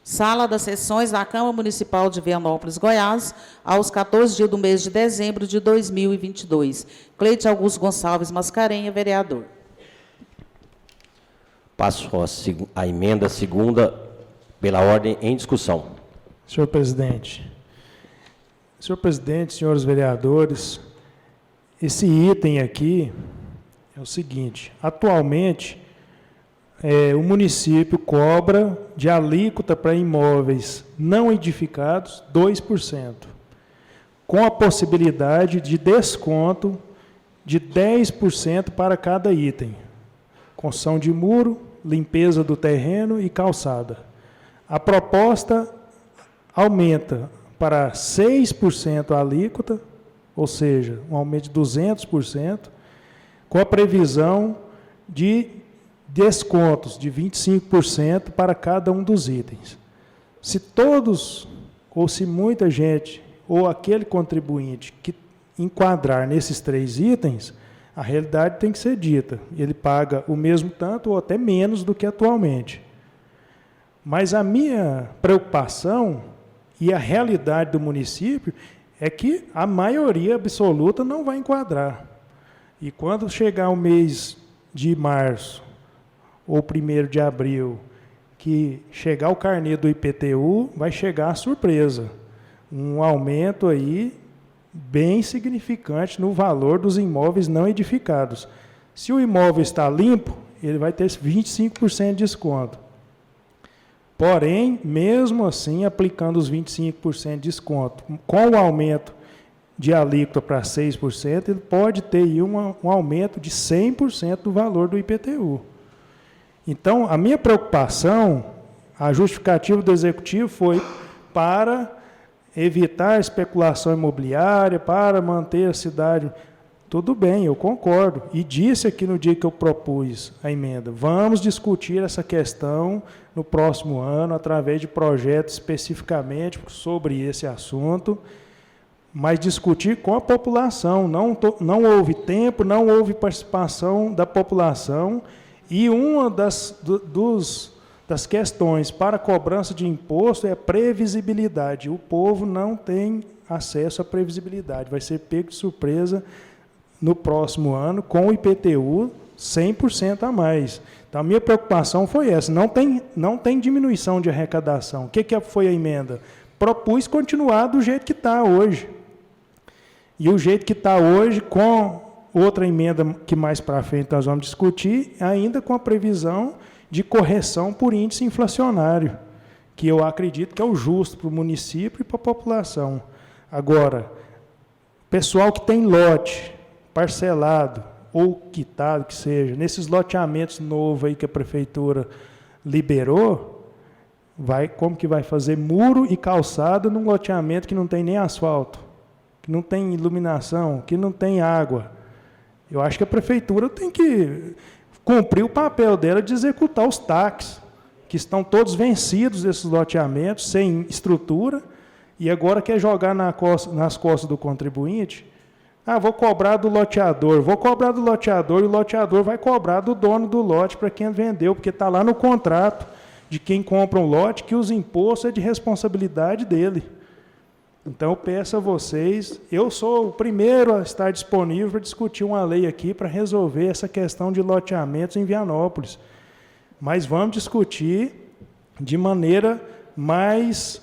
Sala das Sessões da Câmara Municipal de Vianópolis, Goiás, aos 14 dias do mês de dezembro de 2022. Cleide Augusto Gonçalves Mascarenha, vereador. Passo a emenda segunda pela ordem em discussão. Senhor presidente, senhores vereadores, esse item aqui é o seguinte: atualmente, o município cobra de alíquota para imóveis não edificados 2%, com a possibilidade de desconto de 10% para cada item: construção de muro, limpeza do terreno e calçada. A proposta aumenta para 6% a alíquota, ou seja, um aumento de 200%, com a previsão de descontos de 25% para cada um dos itens. Se todos, ou se muita gente, ou aquele contribuinte que enquadrar nesses 3 itens, a realidade tem que ser dita. Ele paga o mesmo tanto ou até menos do que atualmente. Mas a minha preocupação e a realidade do município é que a maioria absoluta não vai enquadrar. E quando chegar o mês de março, ou 1º de abril, que chegar o carnê do IPTU, vai chegar a surpresa. Um aumento aí bem significante no valor dos imóveis não edificados. Se o imóvel está limpo, ele vai ter 25% de desconto. Porém, mesmo assim, aplicando os 25% de desconto, com o aumento de alíquota para 6%, ele pode ter aí um aumento de 100% do valor do IPTU. Então, a minha preocupação, a justificativa do Executivo foi para evitar especulação imobiliária, para manter a cidade. Tudo bem, eu concordo. E disse aqui no dia que eu propus a emenda, vamos discutir essa questão no próximo ano, através de projetos especificamente sobre esse assunto, mas discutir com a população. Não houve tempo, não houve participação da população. E uma das questões para a cobrança de imposto é a previsibilidade. O povo não tem acesso à previsibilidade. Vai ser pego de surpresa no próximo ano com o IPTU 100% a mais. Então, a minha preocupação foi essa. Não tem diminuição de arrecadação. O que foi a emenda? Propus continuar do jeito que está hoje. E o jeito que está hoje, com outra emenda que mais para frente nós vamos discutir, ainda com a previsão de correção por índice inflacionário, que eu acredito que é o justo para o município e para a população. Agora, pessoal que tem lote parcelado ou quitado, que seja, nesses loteamentos novos aí que a prefeitura liberou, como que vai fazer muro e calçada num loteamento que não tem nem asfalto, que não tem iluminação, que não tem água? Eu acho que a prefeitura tem que cumprir o papel dela de executar os TACs, que estão todos vencidos desses loteamentos, sem estrutura, e agora quer jogar nas costas do contribuinte. Vou cobrar do loteador, e o loteador vai cobrar do dono do lote para quem vendeu, porque está lá no contrato de quem compra um lote que os impostos é de responsabilidade dele. Então, eu peço a vocês, eu sou o primeiro a estar disponível para discutir uma lei aqui para resolver essa questão de loteamentos em Vianópolis. Mas vamos discutir de maneira mais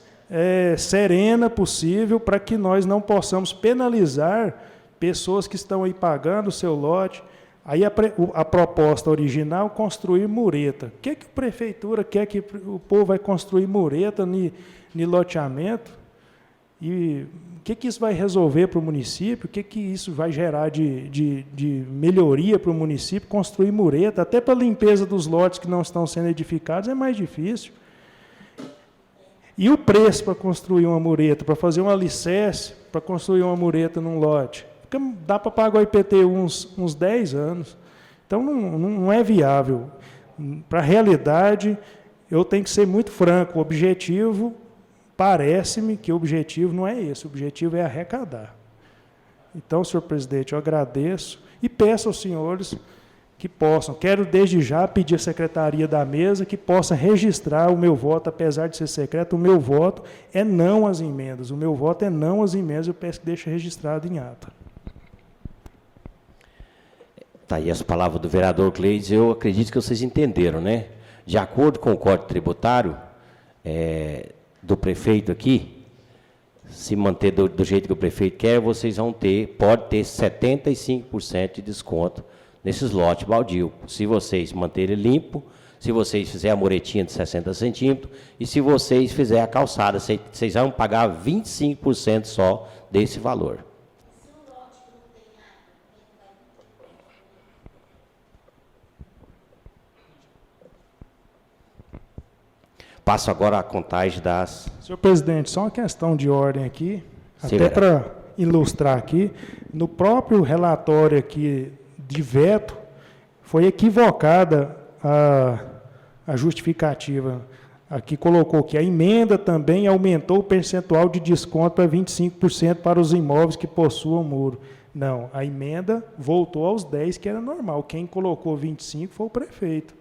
serena possível, para que nós não possamos penalizar pessoas que estão aí pagando o seu lote. Aí a proposta original, construir mureta. O que a prefeitura quer que o povo vai construir mureta no loteamento? E o que isso vai resolver para o município? O que isso vai gerar de melhoria para o município? Construir mureta, até para a limpeza dos lotes que não estão sendo edificados, é mais difícil. E o preço para construir uma mureta, para fazer um alicerce, para construir uma mureta num lote? Dá para pagar o IPTU uns 10 anos. Então, não é viável. Para a realidade, eu tenho que ser muito franco. O objetivo... Parece-me que o objetivo não é esse, o objetivo é arrecadar. Então, senhor presidente, eu agradeço e peço aos senhores que possam, quero desde já pedir à secretaria da mesa que possa registrar o meu voto, apesar de ser secreto, o meu voto é não às emendas, o meu voto é não às emendas, eu peço que deixe registrado em ata. Tá aí as palavras do vereador Cleides, eu acredito que vocês entenderam, né? De acordo com o Código Tributário do prefeito aqui, se manter do jeito que o prefeito quer, vocês vão ter, pode ter 75% de desconto nesses lotes baldio, se vocês manterem limpo, se vocês fizerem a muretinha de 60 centímetros, e se vocês fizerem a calçada, vocês vão pagar 25% só desse valor. Passo agora a contagem das... Senhor presidente, só uma questão de ordem aqui, Sim, até para ilustrar aqui, no próprio relatório aqui de veto, foi equivocada a justificativa. Aqui colocou que a emenda também aumentou o percentual de desconto para 25% para os imóveis que possuam muro. Não, a emenda voltou aos 10%, que era normal. Quem colocou 25% foi o prefeito.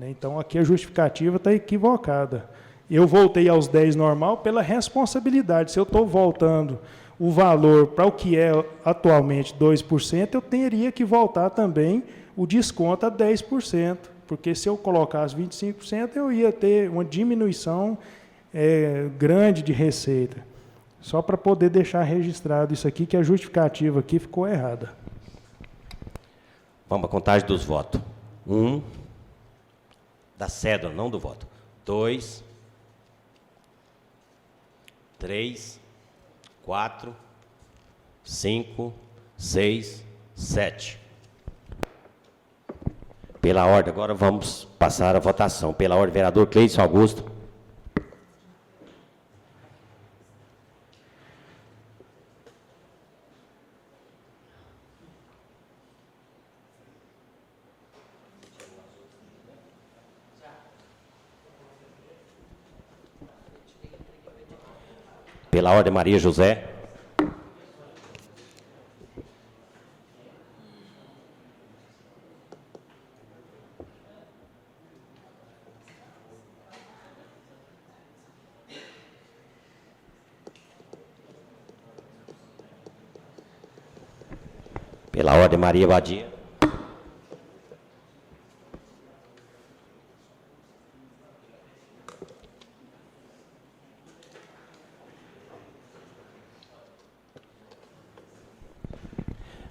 Então, aqui a justificativa está equivocada. Eu voltei aos 10% normal pela responsabilidade. Se eu estou voltando o valor para o que é atualmente 2%, eu teria que voltar também o desconto a 10%, porque se eu colocasse 25%, eu ia ter uma diminuição grande de receita. Só para poder deixar registrado isso aqui, que a justificativa aqui ficou errada. Vamos à contagem dos votos. 1, da cédula, não do voto. 2, 3, 4, 5, 6, 7. Pela ordem, agora vamos passar a votação. Pela ordem, vereador Cleidson Augusto. Pela ordem, Maria José. Pela ordem, Maria Badia.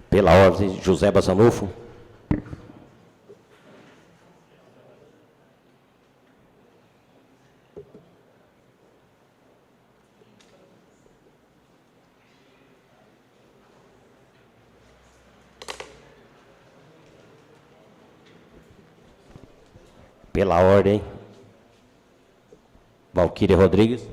Pela ordem, José Bazanufo. Pela ordem, Valquíria Rodrigues.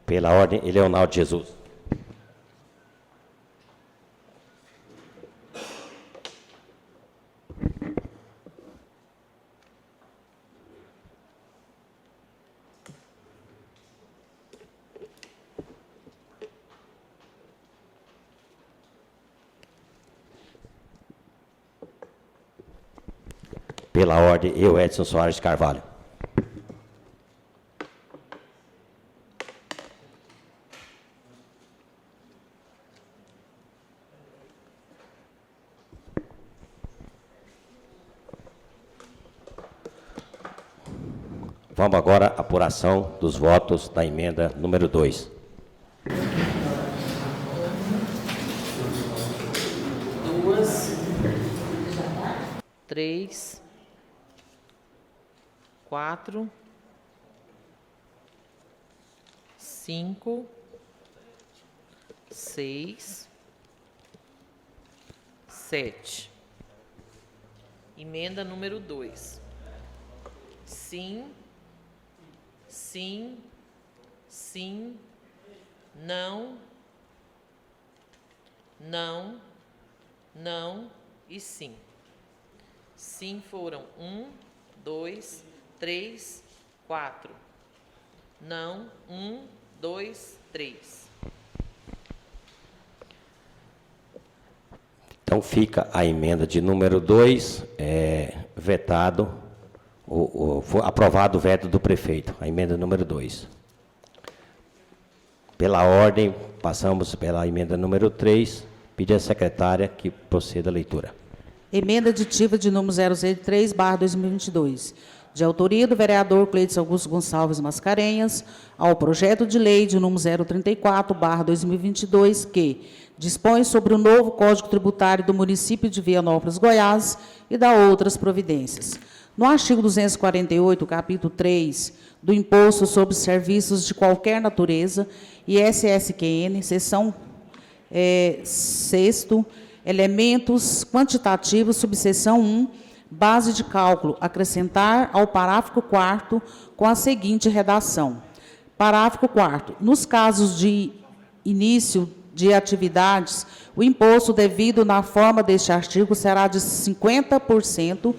Pela ordem, Eleonaldo Jesus. Pela ordem, eu, Edson Soares de Carvalho. Vamos agora à apuração dos votos da emenda número 2. Duas, 3, 4, 5, 6, 7. Emenda número 2. Sim, sim, sim, não, não, não e sim. Sim, foram 1, 2, 3, 4. Não, 1, 2, 3. Então, fica a emenda de número 2, vetado, foi aprovado o veto do prefeito, a emenda número 2. Pela ordem, passamos pela emenda número 3, pedir à secretária que proceda a leitura. Emenda aditiva de número 003/2022, de autoria do vereador Cleiton Augusto Gonçalves Mascarenhas, ao projeto de lei de número 034/2022, que dispõe sobre o novo Código Tributário do município de Vianópolis, Goiás, e dá outras providências. No artigo 248, capítulo 3, do Imposto sobre Serviços de Qualquer Natureza, ISSQN, seção 6º, elementos quantitativos, subseção 1, base de cálculo, acrescentar ao parágrafo 4º com a seguinte redação. Parágrafo 4º. Nos casos de início de atividades, o imposto devido na forma deste artigo será de 50%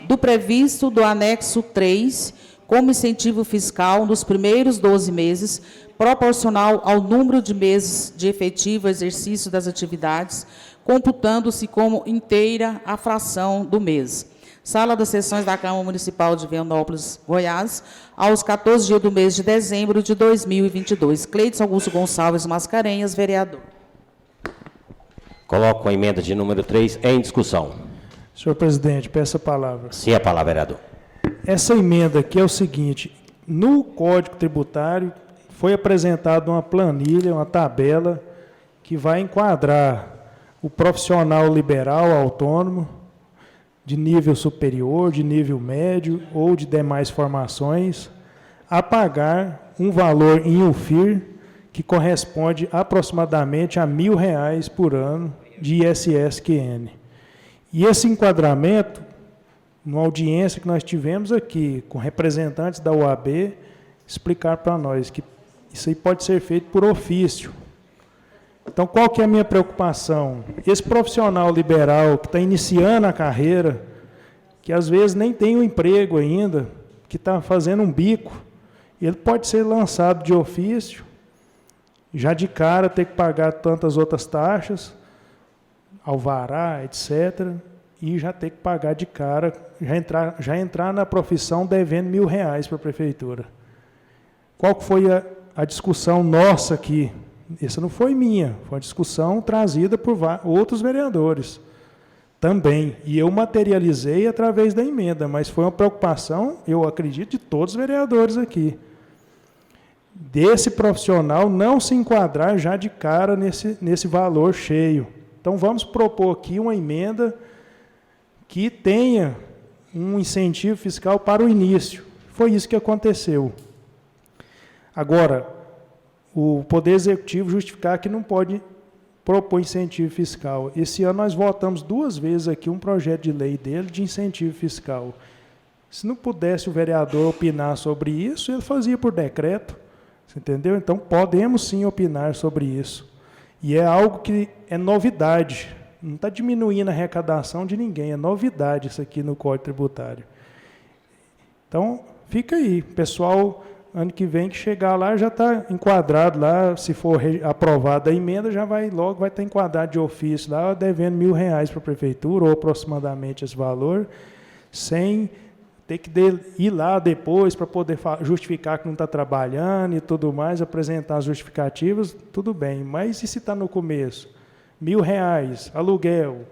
do previsto do anexo 3, como incentivo fiscal nos primeiros 12 meses, proporcional ao número de meses de efetivo exercício das atividades, computando-se como inteira a fração do mês. Sala das Sessões da Câmara Municipal de Vianópolis, Goiás, aos 14 dias do mês de dezembro de 2022. Cleiton Augusto Gonçalves Mascarenhas, vereador. Coloco a emenda de número 3 em discussão. Senhor presidente, peço a palavra. Sim, a palavra, vereador. Essa emenda aqui é o seguinte: no Código Tributário foi apresentada uma planilha, uma tabela, que vai enquadrar o profissional liberal autônomo, de nível superior, de nível médio ou de demais formações, a pagar um valor em UFIR que corresponde aproximadamente a R$ 1.000 por ano de ISSQN. E esse enquadramento, numa audiência que nós tivemos aqui com representantes da OAB, explicar para nós que isso aí pode ser feito por ofício. Então, qual que é a minha preocupação? Esse profissional liberal que está iniciando a carreira, que às vezes nem tem um emprego ainda, que está fazendo um bico, ele pode ser lançado de ofício, já de cara ter que pagar tantas outras taxas, alvará, etc., e já ter que pagar de cara, já entrar na profissão devendo R$ 1.000 para a prefeitura. Qual que foi a discussão nossa aqui? Essa não foi minha, foi uma discussão trazida por outros vereadores também. E eu materializei através da emenda, mas foi uma preocupação, eu acredito, de todos os vereadores aqui. Desse profissional não se enquadrar já de cara nesse valor cheio. Então, vamos propor aqui uma emenda que tenha um incentivo fiscal para o início. Foi isso que aconteceu. Agora, o Poder Executivo justificar que não pode propor incentivo fiscal. Esse ano nós votamos 2 vezes aqui um projeto de lei dele de incentivo fiscal. Se não pudesse o vereador opinar sobre isso, ele fazia por decreto. Você entendeu? Então, podemos sim opinar sobre isso. E é algo que é novidade. Não está diminuindo a arrecadação de ninguém. É novidade isso aqui no Código Tributário. Então, fica aí. Pessoal, ano que vem que chegar lá já está enquadrado lá. Se for aprovada a emenda, já vai estar enquadrado de ofício lá, devendo R$ 1.000 para a prefeitura, ou aproximadamente esse valor, sem ter que ir lá depois para poder justificar que não está trabalhando e tudo mais, apresentar as justificativas, tudo bem. Mas e se está no começo? R$ 1.000, aluguel,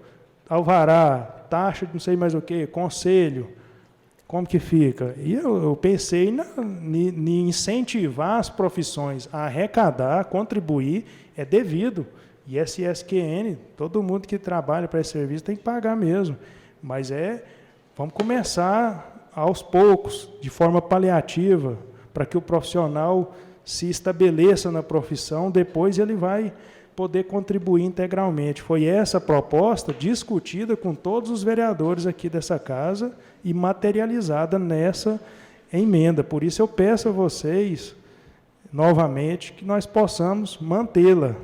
alvará, taxa de não sei mais o quê, conselho, como que fica? E eu pensei em incentivar as profissões a arrecadar, contribuir, é devido. ISSQN, todo mundo que trabalha para esse serviço tem que pagar mesmo. Mas vamos começar aos poucos, de forma paliativa, para que o profissional se estabeleça na profissão, depois ele vai poder contribuir integralmente. Foi essa a proposta discutida com todos os vereadores aqui dessa casa e materializada nessa emenda. Por isso eu peço a vocês, novamente, que nós possamos mantê-la,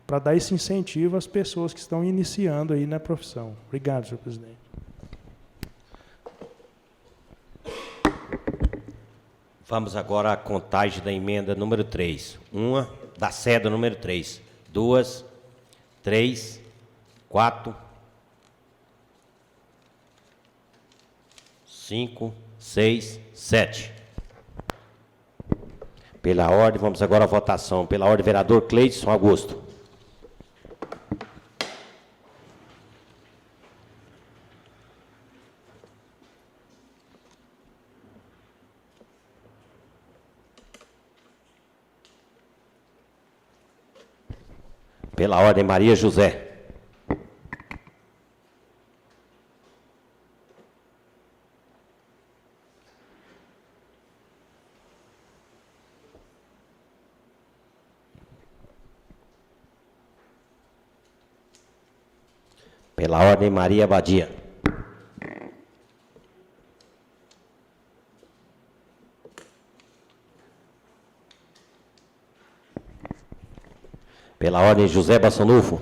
para dar esse incentivo às pessoas que estão iniciando aí na profissão. Obrigado, senhor presidente. Vamos agora à contagem da emenda número 3. Uma, da cédula número 3. 2, 3, 4, 5, 6, 7. Pela ordem, vamos agora à votação. Pela ordem, vereador Cleidson Augusto. Pela ordem, Maria José. Pela ordem, Maria Badia. Pela ordem, José Bassanufo.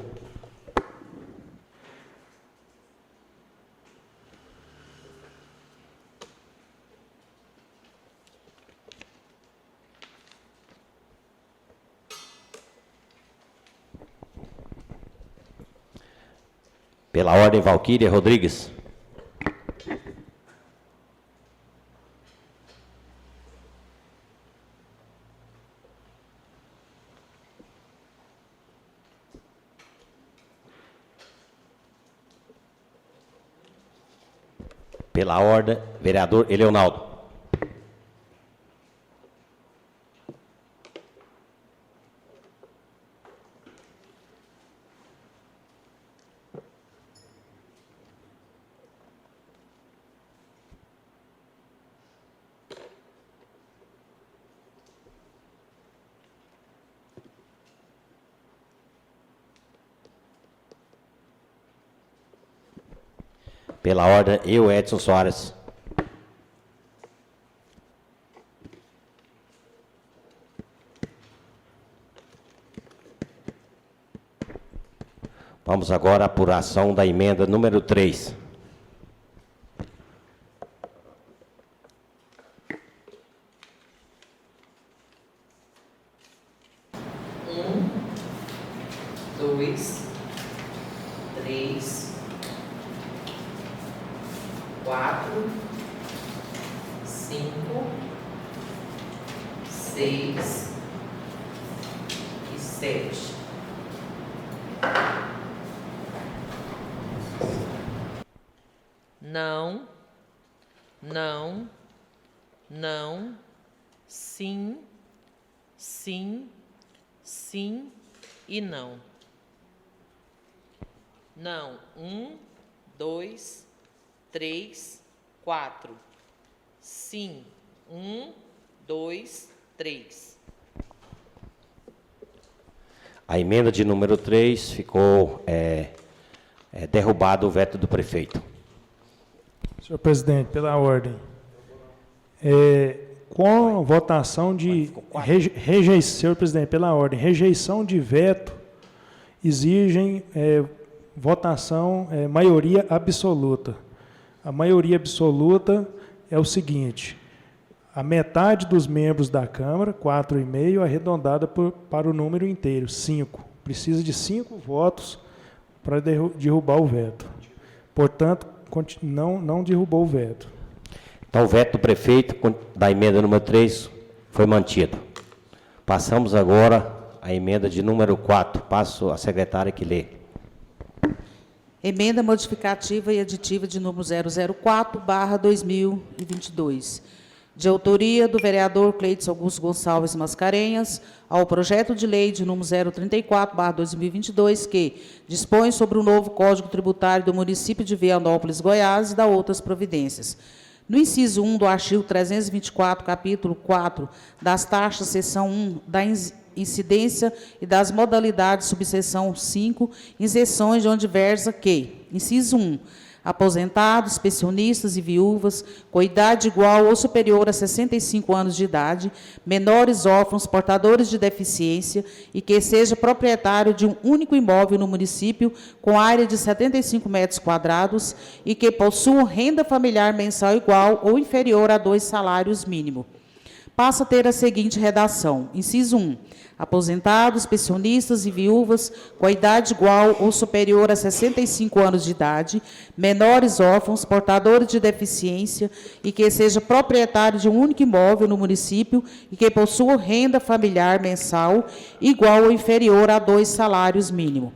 Pela ordem, Valquíria Rodrigues. Pela ordem, vereador Eleonaldo. Pela ordem, eu, Edson Soares. Vamos agora à apuração da emenda número 3. Dois, 3, 4, 5, 6 e 7. Não, não, não, sim, sim, sim e não. Não, 1, 2, 3, 4. Sim, 1, 2, 3. A emenda de número 3 ficou derrubado o veto do prefeito. Senhor presidente, pela ordem. Com a votação de rejeição, senhor presidente, pela ordem, rejeição de veto exigem votação, maioria absoluta. A maioria absoluta é o seguinte: a metade dos membros da Câmara, 4,5, arredondada para o número inteiro, 5. Precisa de 5 votos para derrubar o veto. Portanto, não derrubou o veto. Então, o veto do prefeito da emenda número 3 foi mantido. Passamos agora à emenda de número 4. Passo à secretária que lê. Emenda modificativa e aditiva de número 004/2022, de autoria do vereador Cleidson Augusto Gonçalves Mascarenhas, ao projeto de lei de número 034/2022, que dispõe sobre o novo Código Tributário do município de Vianópolis, Goiás, e dá outras providências. No inciso 1 do artigo 324, capítulo 4, das taxas, seção 1, da incidência e das modalidades, subseção 5, inserções de onde versa que, inciso 1, aposentados, pensionistas e viúvas, com idade igual ou superior a 65 anos de idade, menores órfãos, portadores de deficiência e que seja proprietário de um único imóvel no município com área de 75 metros quadrados e que possua renda familiar mensal igual ou inferior a 2 salários mínimos. passa a ter a seguinte redação. Inciso 1. Aposentados, pensionistas e viúvas com a idade igual ou superior a 65 anos de idade, menores órfãos, portadores de deficiência e que seja proprietário de um único imóvel no município e que possua renda familiar mensal igual ou inferior a 2 salários mínimos.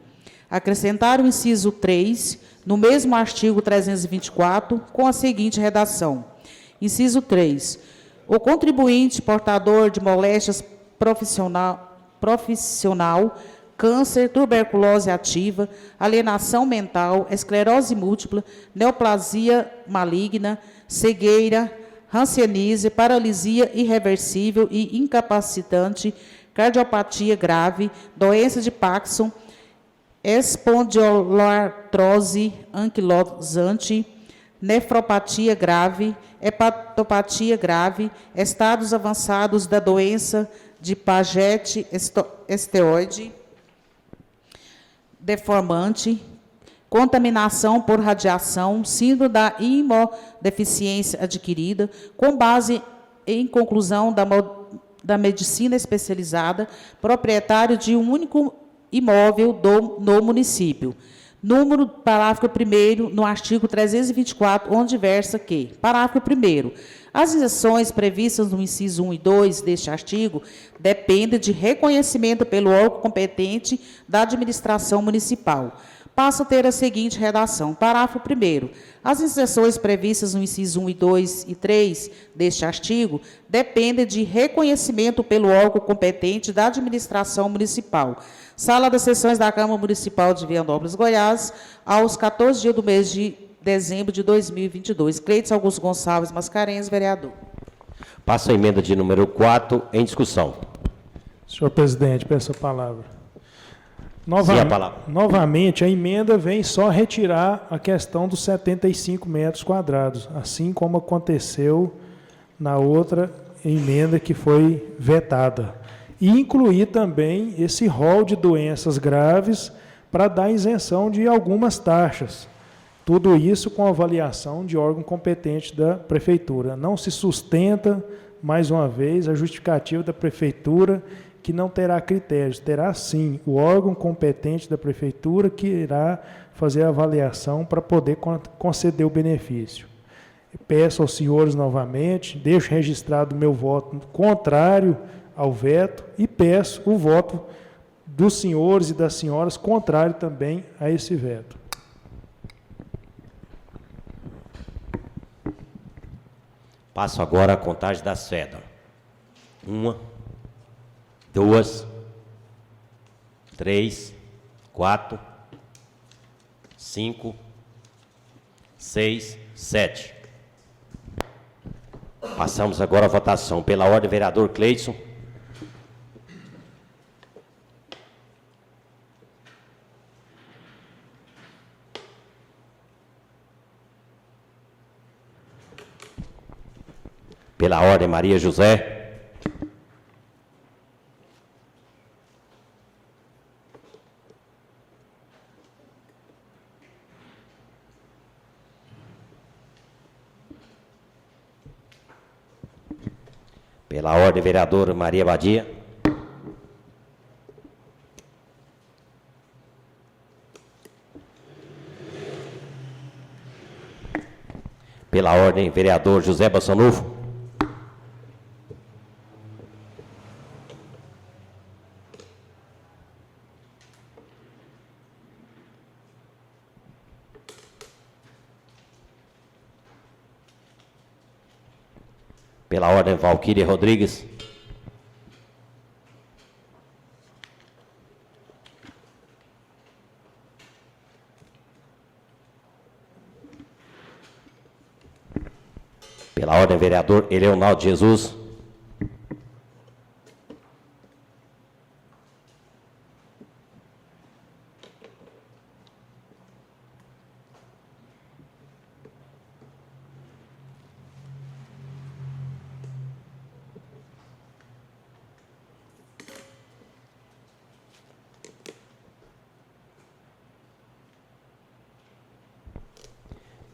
Acrescentar o inciso 3, no mesmo artigo 324, com a seguinte redação. Inciso 3. O contribuinte portador de moléstias profissional, câncer, tuberculose ativa, alienação mental, esclerose múltipla, neoplasia maligna, cegueira, hanseníase, paralisia irreversível e incapacitante, cardiopatia grave, doença de Parkinson, espondiloartrose anquilosante, nefropatia grave, hepatopatia grave, estados avançados da doença de Paget esteoide, deformante, contaminação por radiação, síndrome da imunodeficiência adquirida, com base em conclusão da medicina especializada, proprietário de um único imóvel no município. Número, parágrafo 1º, no artigo 324, onde versa que, parágrafo 1º, as isenções previstas no inciso 1 e 2 deste artigo dependem de reconhecimento pelo órgão competente da administração municipal. Passa a ter a seguinte redação. Parágrafo 1º. As isenções previstas no inciso 1 e 2 e 3 deste artigo dependem de reconhecimento pelo órgão competente da administração municipal. Sala das Sessões da Câmara Municipal de Vianópolis, Goiás, aos 14 dias do mês de dezembro de 2022. Cleiton Augusto Gonçalves Mascarenhas, vereador. Passa a emenda de número 4 em discussão. Senhor presidente, peço a palavra. Sim, a palavra. Novamente, a emenda vem só retirar a questão dos 75 metros quadrados, assim como aconteceu na outra emenda que foi vetada. E incluir também esse rol de doenças graves para dar isenção de algumas taxas. Tudo isso com avaliação de órgão competente da Prefeitura. Não se sustenta, mais uma vez, a justificativa da Prefeitura que não terá critérios. Terá, sim, o órgão competente da Prefeitura que irá fazer a avaliação para poder conceder o benefício. Peço aos senhores novamente, deixo registrado o meu voto contrário ao veto e peço o voto dos senhores e das senhoras contrário também a esse veto. Passo agora a contagem da cédula. 1, 2, 3, 4, 5, 6, 7. Passamos agora à votação. Pela ordem, vereador Cleidson. Pela ordem, Maria José. Pela ordem, vereadora Maria Badia. Pela ordem, vereador José Bassanufo. Pela ordem, Valquíria Rodrigues. Pela ordem, vereador Eleonaldo Jesus.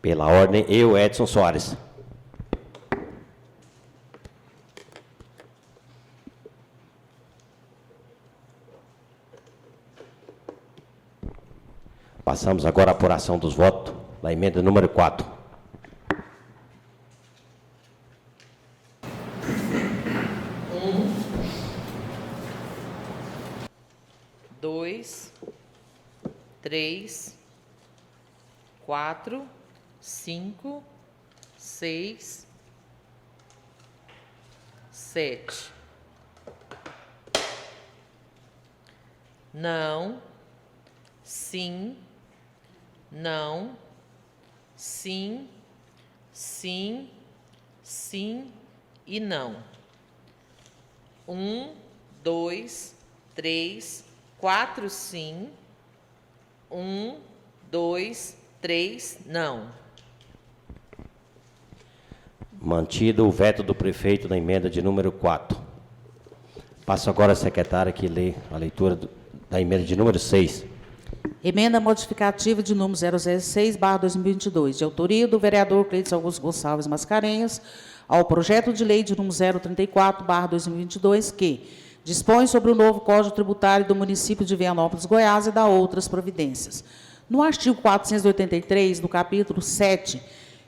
Pela ordem, eu, Edson Soares. Passamos agora à apuração dos votos da emenda número 4. 2, 3, 4, 5, 6, 7. Não, sim, não, sim, sim, sim e não. 1, 2, 3, 4, sim. 1, 2, 3, não. Mantido o veto do prefeito na emenda de número 4. Passo agora à secretária que lê a leitura da emenda de número 6. Emenda modificativa de número 006/2022, de autoria do vereador Cleiton Augusto Gonçalves Mascarenhas, ao projeto de lei de número 034/2022, que dispõe sobre o novo Código Tributário do município de Vianópolis, Goiás, e dá outras providências. No artigo 483 do capítulo 7,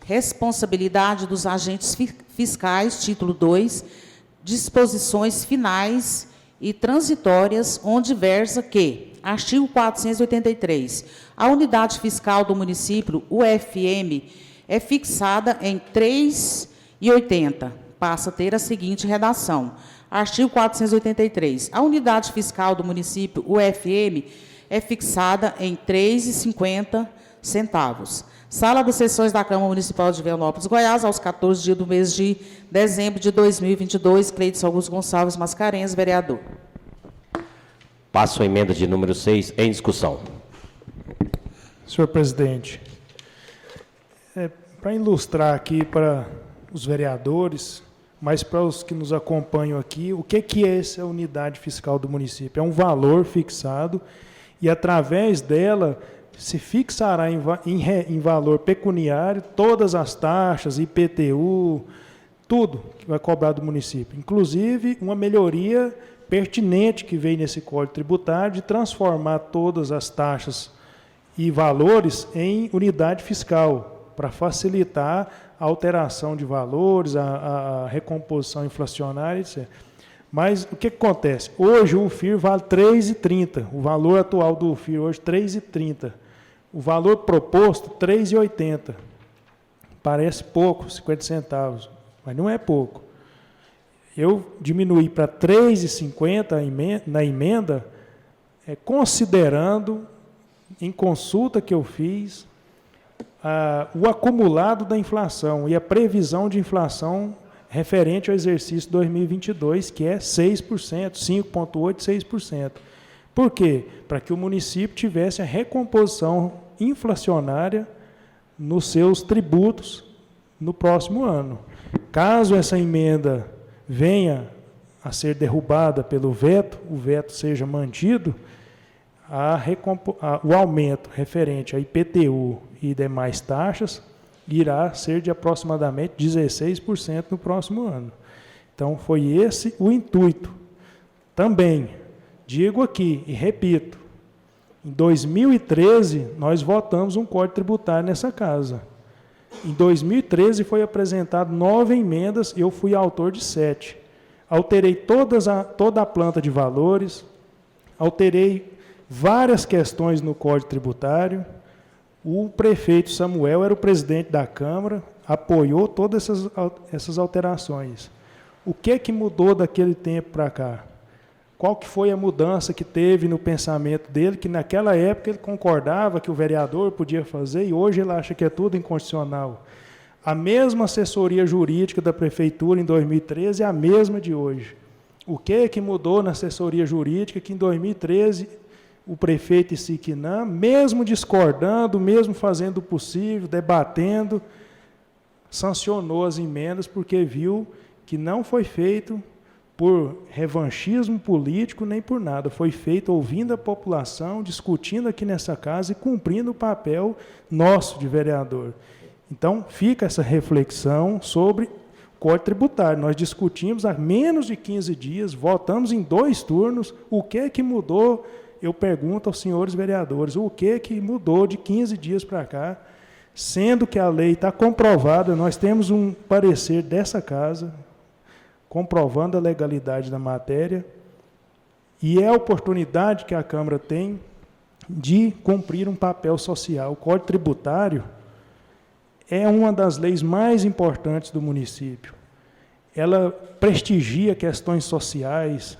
responsabilidade dos agentes fiscais, título 2, disposições finais e transitórias, onde versa que, artigo 483, a unidade fiscal do município, UFM, é fixada em 3,80. Passa a ter a seguinte redação. Artigo 483. A unidade fiscal do município, UFM, é fixada em 3,50 centavos. Sala das Sessões da Câmara Municipal de Vianópolis, Goiás, aos 14 dias do mês de dezembro de 2022, Cleiton Augusto Gonçalves Mascarenhas, vereador. Passo a emenda de número 6 em discussão. Senhor presidente, para ilustrar aqui para os vereadores, mas para os que nos acompanham aqui, o que é essa unidade fiscal do município? É um valor fixado e, através dela, se fixará em valor pecuniário todas as taxas, IPTU, tudo que vai cobrar do município. Inclusive, uma melhoria pertinente que veio nesse Código Tributário de transformar todas as taxas e valores em unidade fiscal, para facilitar a alteração de valores, a recomposição inflacionária, etc. Mas o que acontece? Hoje o UFIR vale R$ 3,30. O valor atual do UFIR hoje é R$ 3,30. O valor proposto, R$ 3,80. Parece pouco, 50 centavos, mas não é pouco. Eu diminuí para R$ 3,50 na emenda, considerando, em consulta que eu fiz, o acumulado da inflação e a previsão de inflação referente ao exercício 2022, que é 6%, 5,8%, 6%. Por quê? Para que o município tivesse a recomposição inflacionária nos seus tributos no próximo ano. Caso essa emenda venha a ser derrubada pelo veto, o veto seja mantido, o aumento referente a IPTU e demais taxas irá ser de aproximadamente 16% no próximo ano. Então, foi esse o intuito. Também, digo aqui e repito, em 2013, nós votamos um Código Tributário nessa casa. Em 2013, foi apresentado 9 emendas, eu fui autor de 7. Alterei toda a planta de valores, alterei várias questões no Código Tributário. O prefeito Samuel era o presidente da Câmara, apoiou todas essas alterações. O que mudou daquele tempo para cá? Qual que foi a mudança que teve no pensamento dele, que naquela época ele concordava que o vereador podia fazer e hoje ele acha que é tudo inconstitucional? A mesma assessoria jurídica da prefeitura em 2013 é a mesma de hoje. O que mudou na assessoria jurídica que em 2013 o prefeito Isiquinã, mesmo discordando, mesmo fazendo o possível, debatendo, sancionou as emendas porque viu que não foi feito por revanchismo político nem por nada. Foi feito ouvindo a população, discutindo aqui nessa casa e cumprindo o papel nosso de vereador. Então, fica essa reflexão sobre o Código Tributário. Nós discutimos há menos de 15 dias, votamos em 2 turnos, o que mudou eu pergunto aos senhores vereadores, o que mudou de 15 dias para cá, sendo que a lei está comprovada, nós temos um parecer dessa casa, comprovando a legalidade da matéria, e é a oportunidade que a Câmara tem de cumprir um papel social. O Código Tributário é uma das leis mais importantes do município. Ela prestigia questões sociais,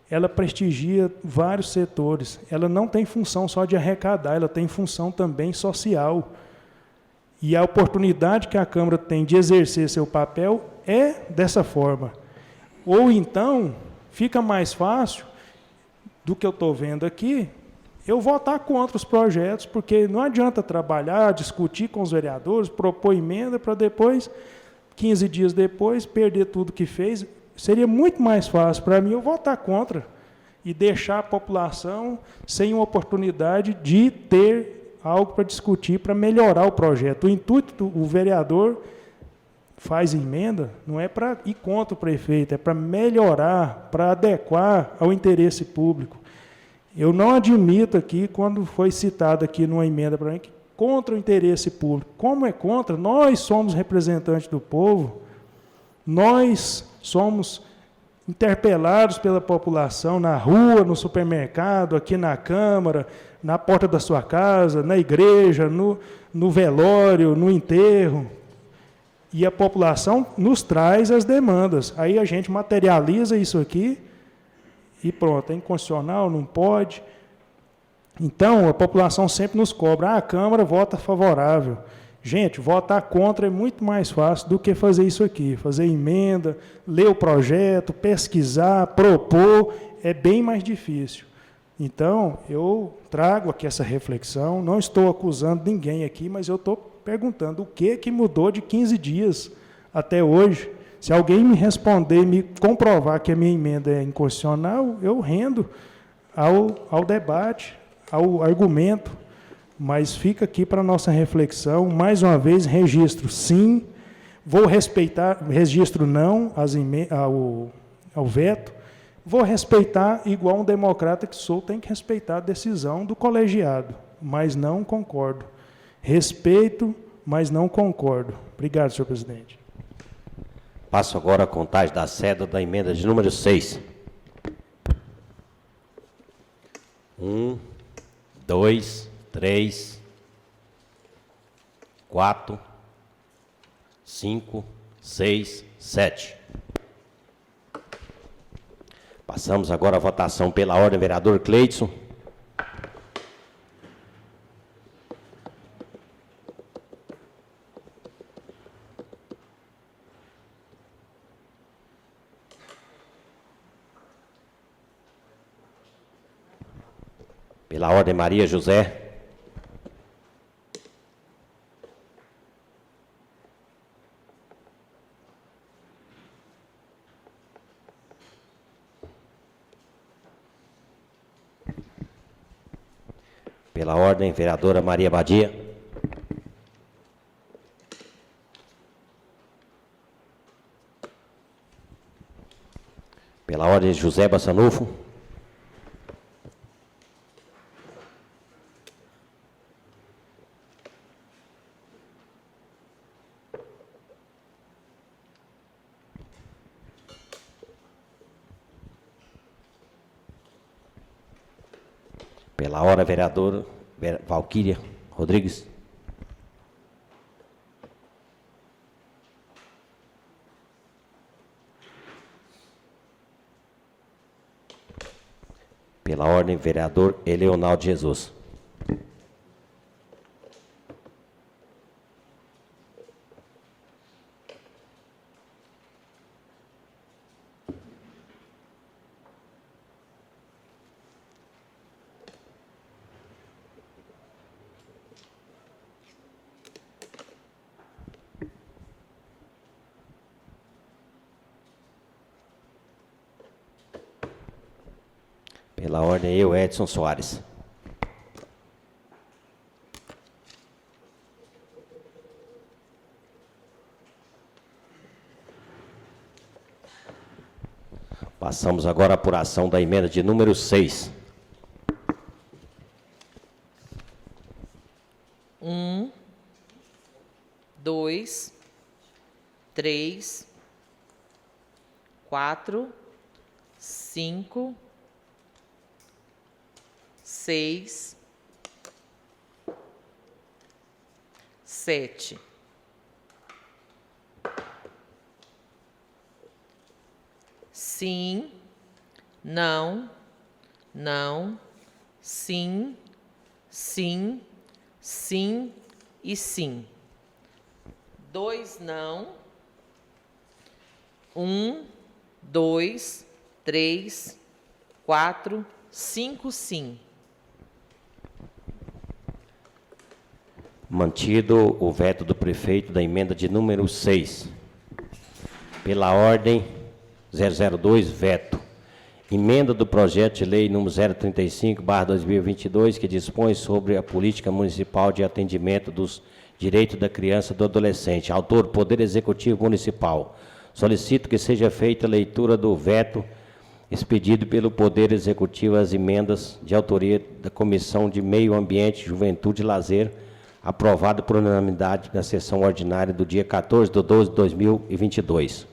ela prestigia vários setores. Ela não tem função só de arrecadar, ela tem função também social. E a oportunidade que a Câmara tem de exercer seu papel é dessa forma. Ou então, fica mais fácil, do que eu estou vendo aqui, eu votar contra os projetos, porque não adianta trabalhar, discutir com os vereadores, propor emenda para depois, 15 dias depois, perder tudo que fez. Seria muito mais fácil para mim eu votar contra e deixar a população sem uma oportunidade de ter algo para discutir, para melhorar o projeto. O intuito do vereador faz emenda não é para ir contra o prefeito, é para melhorar, para adequar ao interesse público. Eu não admito aqui, quando foi citado aqui numa emenda para mim, que contra o interesse público. Como é contra? Nós somos representantes do povo, nós somos interpelados pela população na rua, no supermercado, aqui na Câmara, na porta da sua casa, na igreja, no velório, no enterro. E a população nos traz as demandas. Aí a gente materializa isso aqui e pronto, é inconstitucional, não pode. Então, a população sempre nos cobra, a Câmara vota favorável. Gente, votar contra é muito mais fácil do que fazer isso aqui, fazer emenda, ler o projeto, pesquisar, propor, é bem mais difícil. Então, eu trago aqui essa reflexão, não estou acusando ninguém aqui, mas eu estou perguntando o que mudou de 15 dias até hoje. Se alguém me responder, me comprovar que a minha emenda é inconstitucional, eu rendo ao debate, ao argumento, mas fica aqui para a nossa reflexão, mais uma vez, registro sim, vou respeitar, registro não ao veto, vou respeitar, igual um democrata que sou, tem que respeitar a decisão do colegiado, mas não concordo. Respeito, mas não concordo. Obrigado, senhor presidente. Passo agora a contagem da cédula da emenda de número 6. 1, 2, 3, 4, 5, 6, 7. Passamos agora à votação pela ordem, vereador Cleidson. Pela ordem, Maria José. Pela ordem, vereadora Maria Badia. Pela ordem, José Bassanufo. Pela hora, vereador Valquíria Rodrigues. Pela ordem, vereador Eleonaldo Jesus. Pela ordem, eu, Edson Soares. Passamos agora à apuração da emenda de número 6. 3, 4, 5, 6, 7. Sim, não, não, sim, sim, sim e sim. 2 não. 1, 2, 3, 4, 5 sim. Mantido o veto do prefeito da emenda de número 6. Pela ordem 002, veto. Emenda do projeto de lei número 035/2022, que dispõe sobre a política municipal de atendimento dos direitos da criança e do adolescente. Autor, Poder Executivo Municipal. Solicito que seja feita a leitura do veto expedido pelo Poder Executivo às emendas de autoria da Comissão de Meio Ambiente, Juventude e Lazer, aprovado por unanimidade na sessão ordinária do dia 14/12/2022.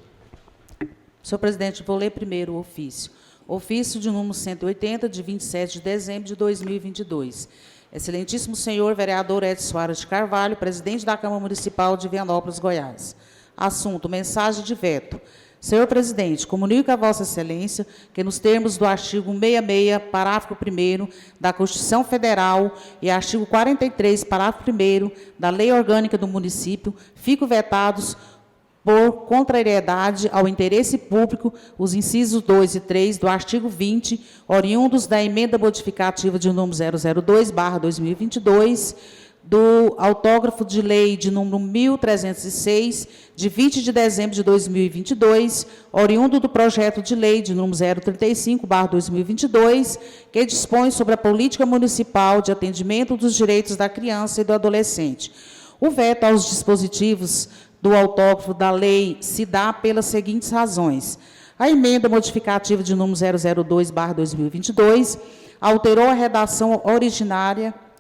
Senhor presidente, vou ler primeiro o ofício. Ofício de número 180, de 27 de dezembro de 2022. Excelentíssimo senhor vereador Edson Soares de Carvalho, presidente da Câmara Municipal de Vianópolis, Goiás. Assunto: mensagem de veto. Senhor presidente, comunico a Vossa Excelência que, nos termos do artigo 166, parágrafo 1º da Constituição Federal e artigo 43, parágrafo 1º da Lei Orgânica do Município, ficam vetados por contrariedade ao interesse público os incisos 2 e 3 do artigo 20, oriundos da emenda modificativa de número 002/2022, do autógrafo de lei de número 1306, de 20 de dezembro de 2022, oriundo do projeto de lei de número 035/2022, que dispõe sobre a política municipal de atendimento dos direitos da criança e do adolescente. O veto aos dispositivos do autógrafo da lei se dá pelas seguintes razões. A emenda modificativa de número 002/2022 alterou a redação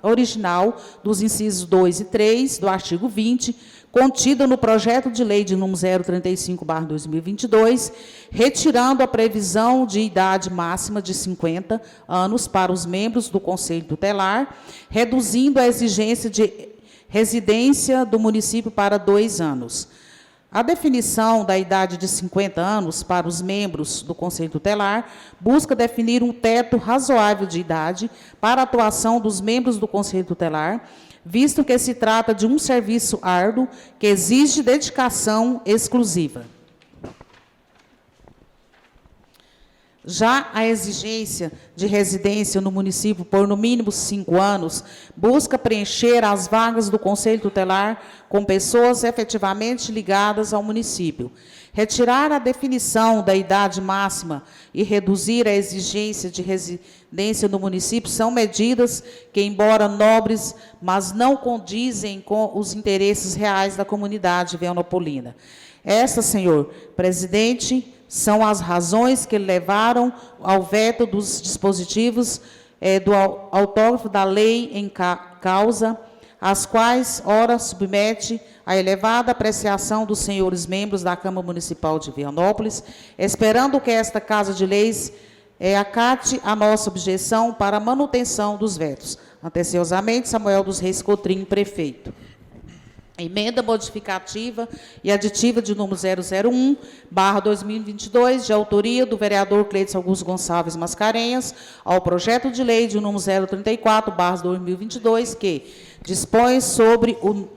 original dos incisos 2 e 3 do artigo 20, contida no projeto de lei de número 035/2022, retirando a previsão de idade máxima de 50 anos para os membros do Conselho Tutelar, reduzindo a exigência de residência do município para 2 anos. A definição da idade de 50 anos para os membros do Conselho Tutelar busca definir um teto razoável de idade para a atuação dos membros do Conselho Tutelar, visto que se trata de um serviço árduo que exige dedicação exclusiva. Já a exigência de residência no município por no mínimo 5 anos busca preencher as vagas do Conselho Tutelar com pessoas efetivamente ligadas ao município. Retirar a definição da idade máxima e reduzir a exigência de residência no município são medidas que, embora nobres, mas não condizem com os interesses reais da comunidade vianopolina. Essas, senhor presidente, são as razões que levaram ao veto dos dispositivos do autógrafo da lei em causa, as quais, ora, submete à elevada apreciação dos senhores membros da Câmara Municipal de Vianópolis, esperando que esta Casa de Leis acate a nossa objeção para a manutenção dos vetos. Atenciosamente, Samuel dos Reis Cotrim, prefeito. Emenda modificativa e aditiva de número 001/2022, de autoria do vereador Cleiton Augusto Gonçalves Mascarenhas, ao projeto de lei de número 034/2022, que dispõe sobre o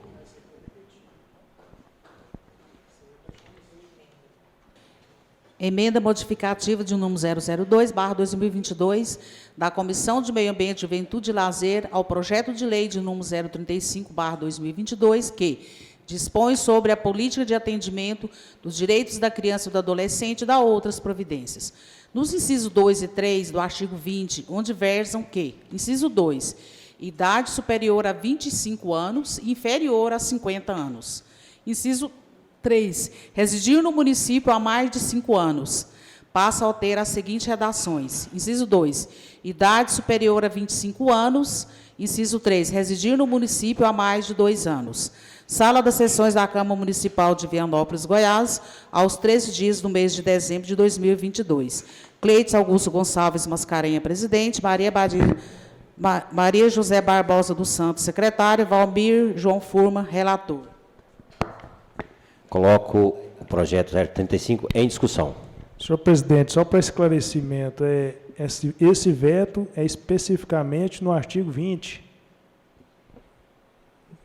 emenda modificativa de número 002/2022, da Comissão de Meio Ambiente, Juventude e Lazer, ao projeto de lei de número 035/2022, que dispõe sobre a política de atendimento dos direitos da criança e do adolescente e da outras providências. Nos incisos 2 e 3 do artigo 20, onde versam que, inciso 2, idade superior a 25 anos e inferior a 50 anos. Inciso 3. Residir no município há mais de 5 anos. passa a ter as seguintes redações. Inciso 2, idade superior a 25 anos. Inciso 3, residir no município há mais de 2 anos. Sala das sessões da Câmara Municipal de Vianópolis, Goiás, aos 13 dias do mês de dezembro de 2022. Cleides Augusto Gonçalves Mascarenha, presidente. Maria José Barbosa dos Santos, secretário. Valmir João Furma, relator. Coloco o projeto 035 em discussão. Senhor presidente, só para esclarecimento, esse veto é especificamente no artigo 20.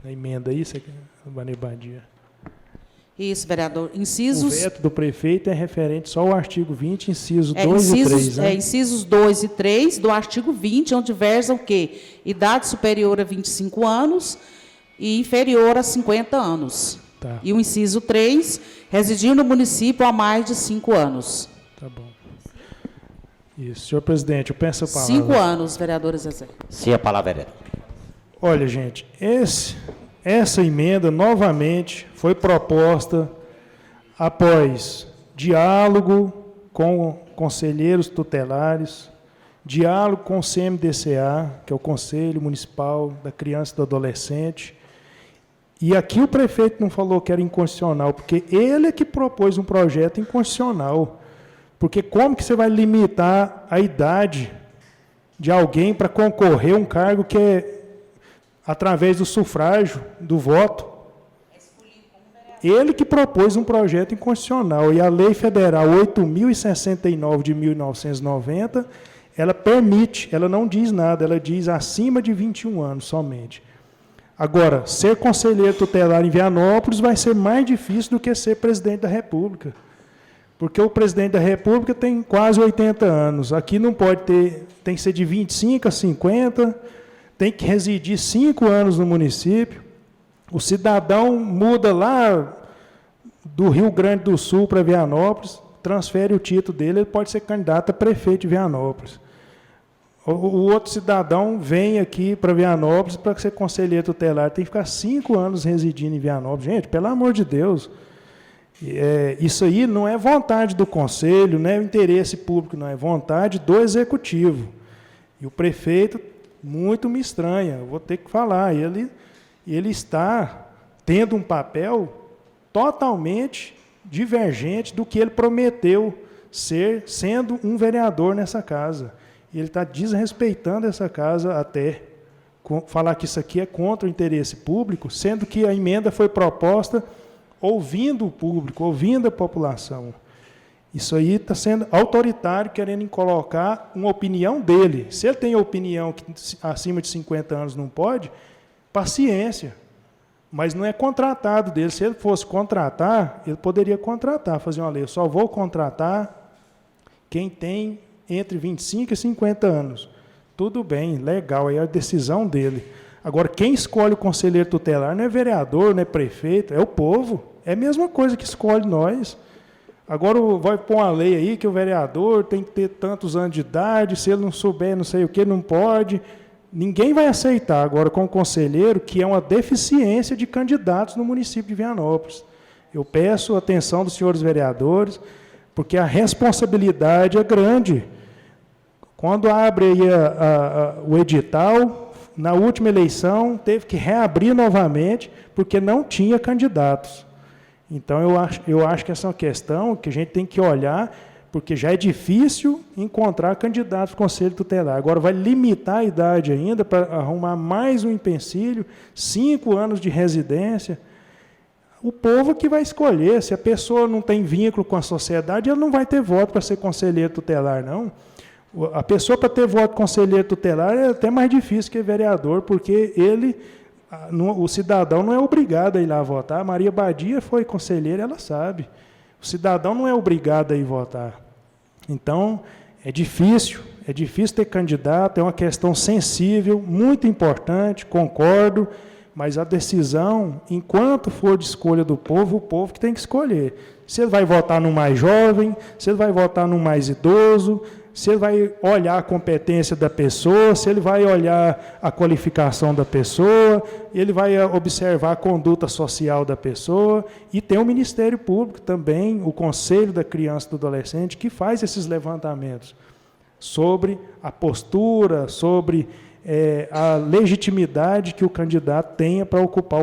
Na emenda aí, Vânia Badia. Isso, vereador. Incisos... O veto do prefeito é referente só ao artigo 20, incisos 2 e 3. Né? Incisos 2 e 3 do artigo 20, onde versa o quê? Idade superior a 25 anos e inferior a 50 anos. Tá. E o inciso 3, residir no município há mais de 5 anos. Tá bom. Isso. Senhor presidente, eu peço a palavra. 5 anos, vereadora Zezé. Sim, a palavra é vereador. Olha, gente, essa emenda, novamente, foi proposta após diálogo com conselheiros tutelares, diálogo com o CMDCA, que é o Conselho Municipal da Criança e do Adolescente. E aqui o prefeito não falou que era inconstitucional, porque ele é que propôs um projeto inconstitucional. Porque como que você vai limitar a idade de alguém para concorrer a um cargo que é através do sufrágio, do voto? Ele que propôs um projeto inconstitucional. E a Lei Federal 8.069 de 1990, ela permite, ela não diz nada, ela diz acima de 21 anos somente. Agora, ser conselheiro tutelar em Vianópolis vai ser mais difícil do que ser presidente da República. Porque o presidente da República tem quase 80 anos. Aqui não pode ter, tem que ser de 25 a 50, tem que residir 5 anos no município. O cidadão muda lá do Rio Grande do Sul para Vianópolis, transfere o título dele, ele pode ser candidato a prefeito de Vianópolis. O outro cidadão vem aqui para Vianópolis para ser conselheiro tutelar, tem que ficar 5 anos residindo em Vianópolis. Gente, pelo amor de Deus, isso aí não é vontade do conselho, não é interesse público, não é vontade do executivo. E o prefeito, muito me estranha, eu vou ter que falar, ele está tendo um papel totalmente divergente do que ele prometeu ser, sendo um vereador nessa casa. E ele está desrespeitando essa casa até falar que isso aqui é contra o interesse público, sendo que a emenda foi proposta ouvindo o público, ouvindo a população. Isso aí está sendo autoritário, querendo colocar uma opinião dele. Se ele tem a opinião que acima de 50 anos não pode, paciência. Mas não é contratado dele. Se ele fosse contratar, ele poderia contratar, fazer uma lei. Eu só vou contratar quem tem entre 25 e 50 anos. Tudo bem, legal, aí é a decisão dele. Agora, quem escolhe o conselheiro tutelar não é vereador, não é prefeito, é o povo. É a mesma coisa que escolhe nós. Agora vai pôr uma lei aí que o vereador tem que ter tantos anos de idade, se ele não souber não sei o que, não pode. Ninguém vai aceitar agora com o conselheiro, que é uma deficiência de candidatos no município de Vianópolis. Eu peço a atenção dos senhores vereadores, porque a responsabilidade é grande. Quando abre aí o edital, na última eleição, teve que reabrir novamente, porque não tinha candidatos. Então, eu acho que essa é uma questão que a gente tem que olhar, porque já é difícil encontrar candidatos para o Conselho Tutelar. Agora, vai limitar a idade ainda para arrumar mais um empecilho, 5 anos de residência. O povo que vai escolher. Se a pessoa não tem vínculo com a sociedade, ela não vai ter voto para ser conselheiro tutelar, não. A pessoa, para ter voto conselheiro tutelar, é até mais difícil que vereador, porque o cidadão não é obrigado a ir lá votar. A Maria Badia foi conselheira, ela sabe. O cidadão não é obrigado a ir votar. Então, é difícil ter candidato, é uma questão sensível, muito importante, concordo, mas a decisão, enquanto for de escolha do povo, o povo que tem que escolher. Se ele vai votar no mais jovem, se ele vai votar no mais idoso, se ele vai olhar a competência da pessoa, se ele vai olhar a qualificação da pessoa, ele vai observar a conduta social da pessoa, e tem o Ministério Público também, o Conselho da Criança e do Adolescente, que faz esses levantamentos sobre a postura, sobre a legitimidade que o candidato tenha para ocupar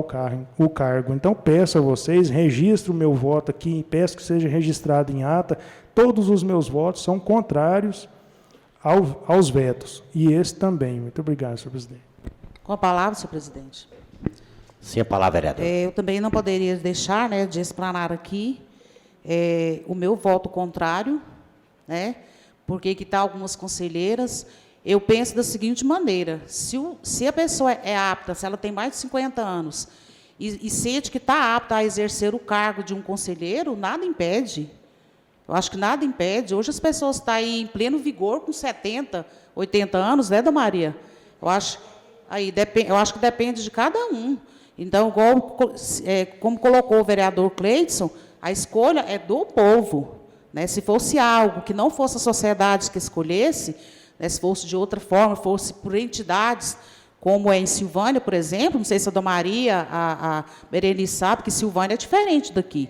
o cargo. Então, peço a vocês, registro o meu voto aqui, peço que seja registrado em ata, todos os meus votos são contrários aos vetos, e esse também. Muito obrigado, senhor presidente. Com a palavra, senhor presidente. Sim, a palavra, vereador. Eu também não poderia deixar, né, de explanar aqui o meu voto contrário, né, porque que tal algumas conselheiras. Eu penso da seguinte maneira: se a pessoa é apta, se ela tem mais de 50 anos, e sente que está apta a exercer o cargo de um conselheiro, nada impede. Eu acho que nada impede. Hoje as pessoas estão aí em pleno vigor, com 70, 80 anos, né, Dona Maria? Eu acho que depende de cada um. Então, como colocou o vereador Cleidson, a escolha é do povo, né? Se fosse algo que não fosse a sociedade que escolhesse, né, se fosse de outra forma, fosse por entidades, como é em Silvânia, por exemplo, não sei se a Dona Maria, a Berenice sabe que Silvânia é diferente daqui.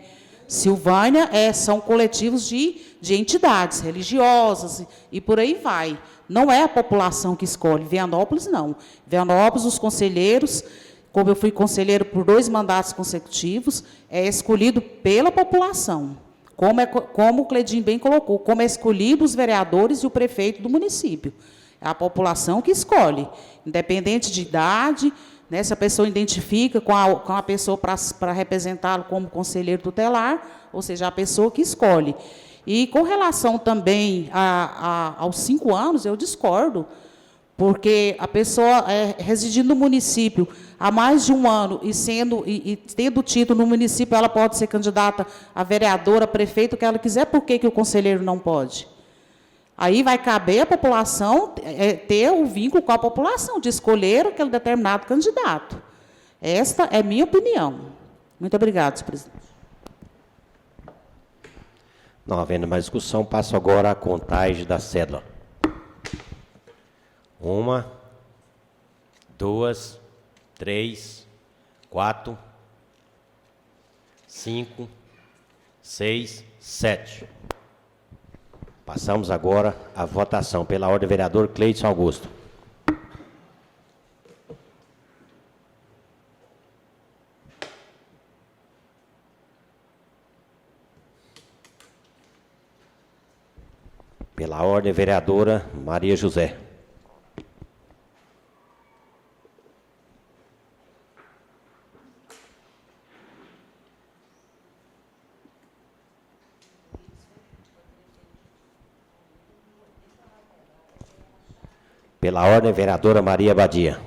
Silvânia são coletivos de entidades religiosas e por aí vai. Não é a população que escolhe. Vianópolis, não. Vianópolis, os conselheiros, como eu fui conselheiro por 2 mandatos consecutivos, é escolhido pela população. Como o Cledim bem colocou, como é escolhido os vereadores e o prefeito do município. É a população que escolhe, independente de idade, né, se a pessoa identifica com a pessoa para representá-lo como conselheiro tutelar, ou seja, a pessoa que escolhe. E com relação também aos 5 anos, eu discordo, porque a pessoa residindo no município há mais de 1 ano e tendo título no município, ela pode ser candidata a vereadora, a prefeito, o que ela quiser. Por que o conselheiro não pode? Aí vai caber à população ter o vínculo com a população, de escolher aquele determinado candidato. Esta é minha opinião. Muito obrigada, senhor presidente. Não havendo mais discussão, passo agora à contagem da cédula. 1, 2, 3, 4, 5, 6, 7. Passamos agora à votação. Pela ordem, vereador Cleidson Augusto. Pela ordem, vereadora Maria José. Pela ordem, vereadora Maria Badia.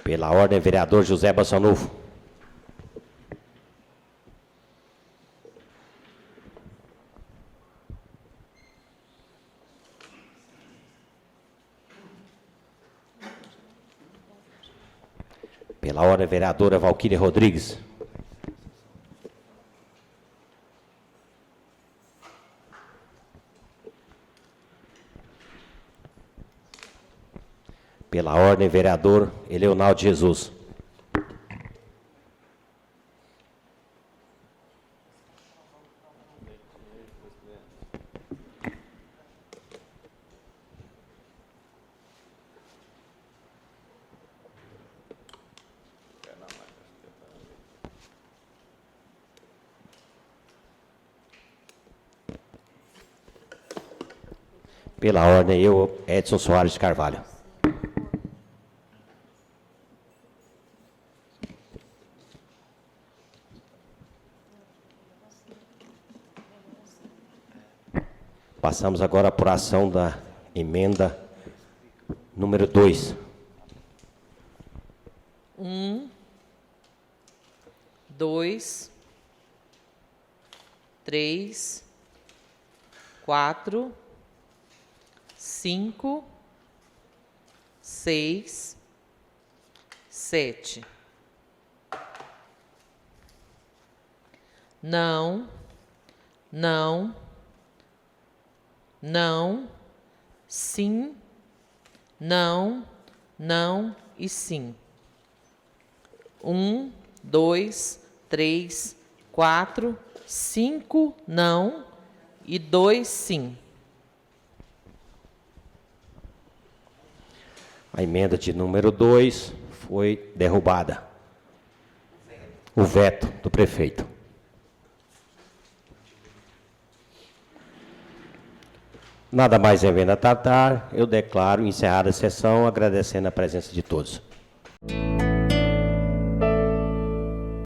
Pela ordem, vereador José Bassanufo. Pela ordem, vereadora Valquíria Rodrigues. Pela ordem, vereador Eleonaldo Jesus. Pela ordem, eu, Edson Soares de Carvalho. Passamos agora à apuração da emenda número 2. 1, 2, 3, 4, 5, 6, 7. não, não, não, sim, não, não e sim. 1, 2, 3, 4, 5 não e 2 sim. A emenda de número 2 foi derrubada. O veto do prefeito. Nada mais havendo a tratar, eu declaro encerrada a sessão, agradecendo a presença de todos.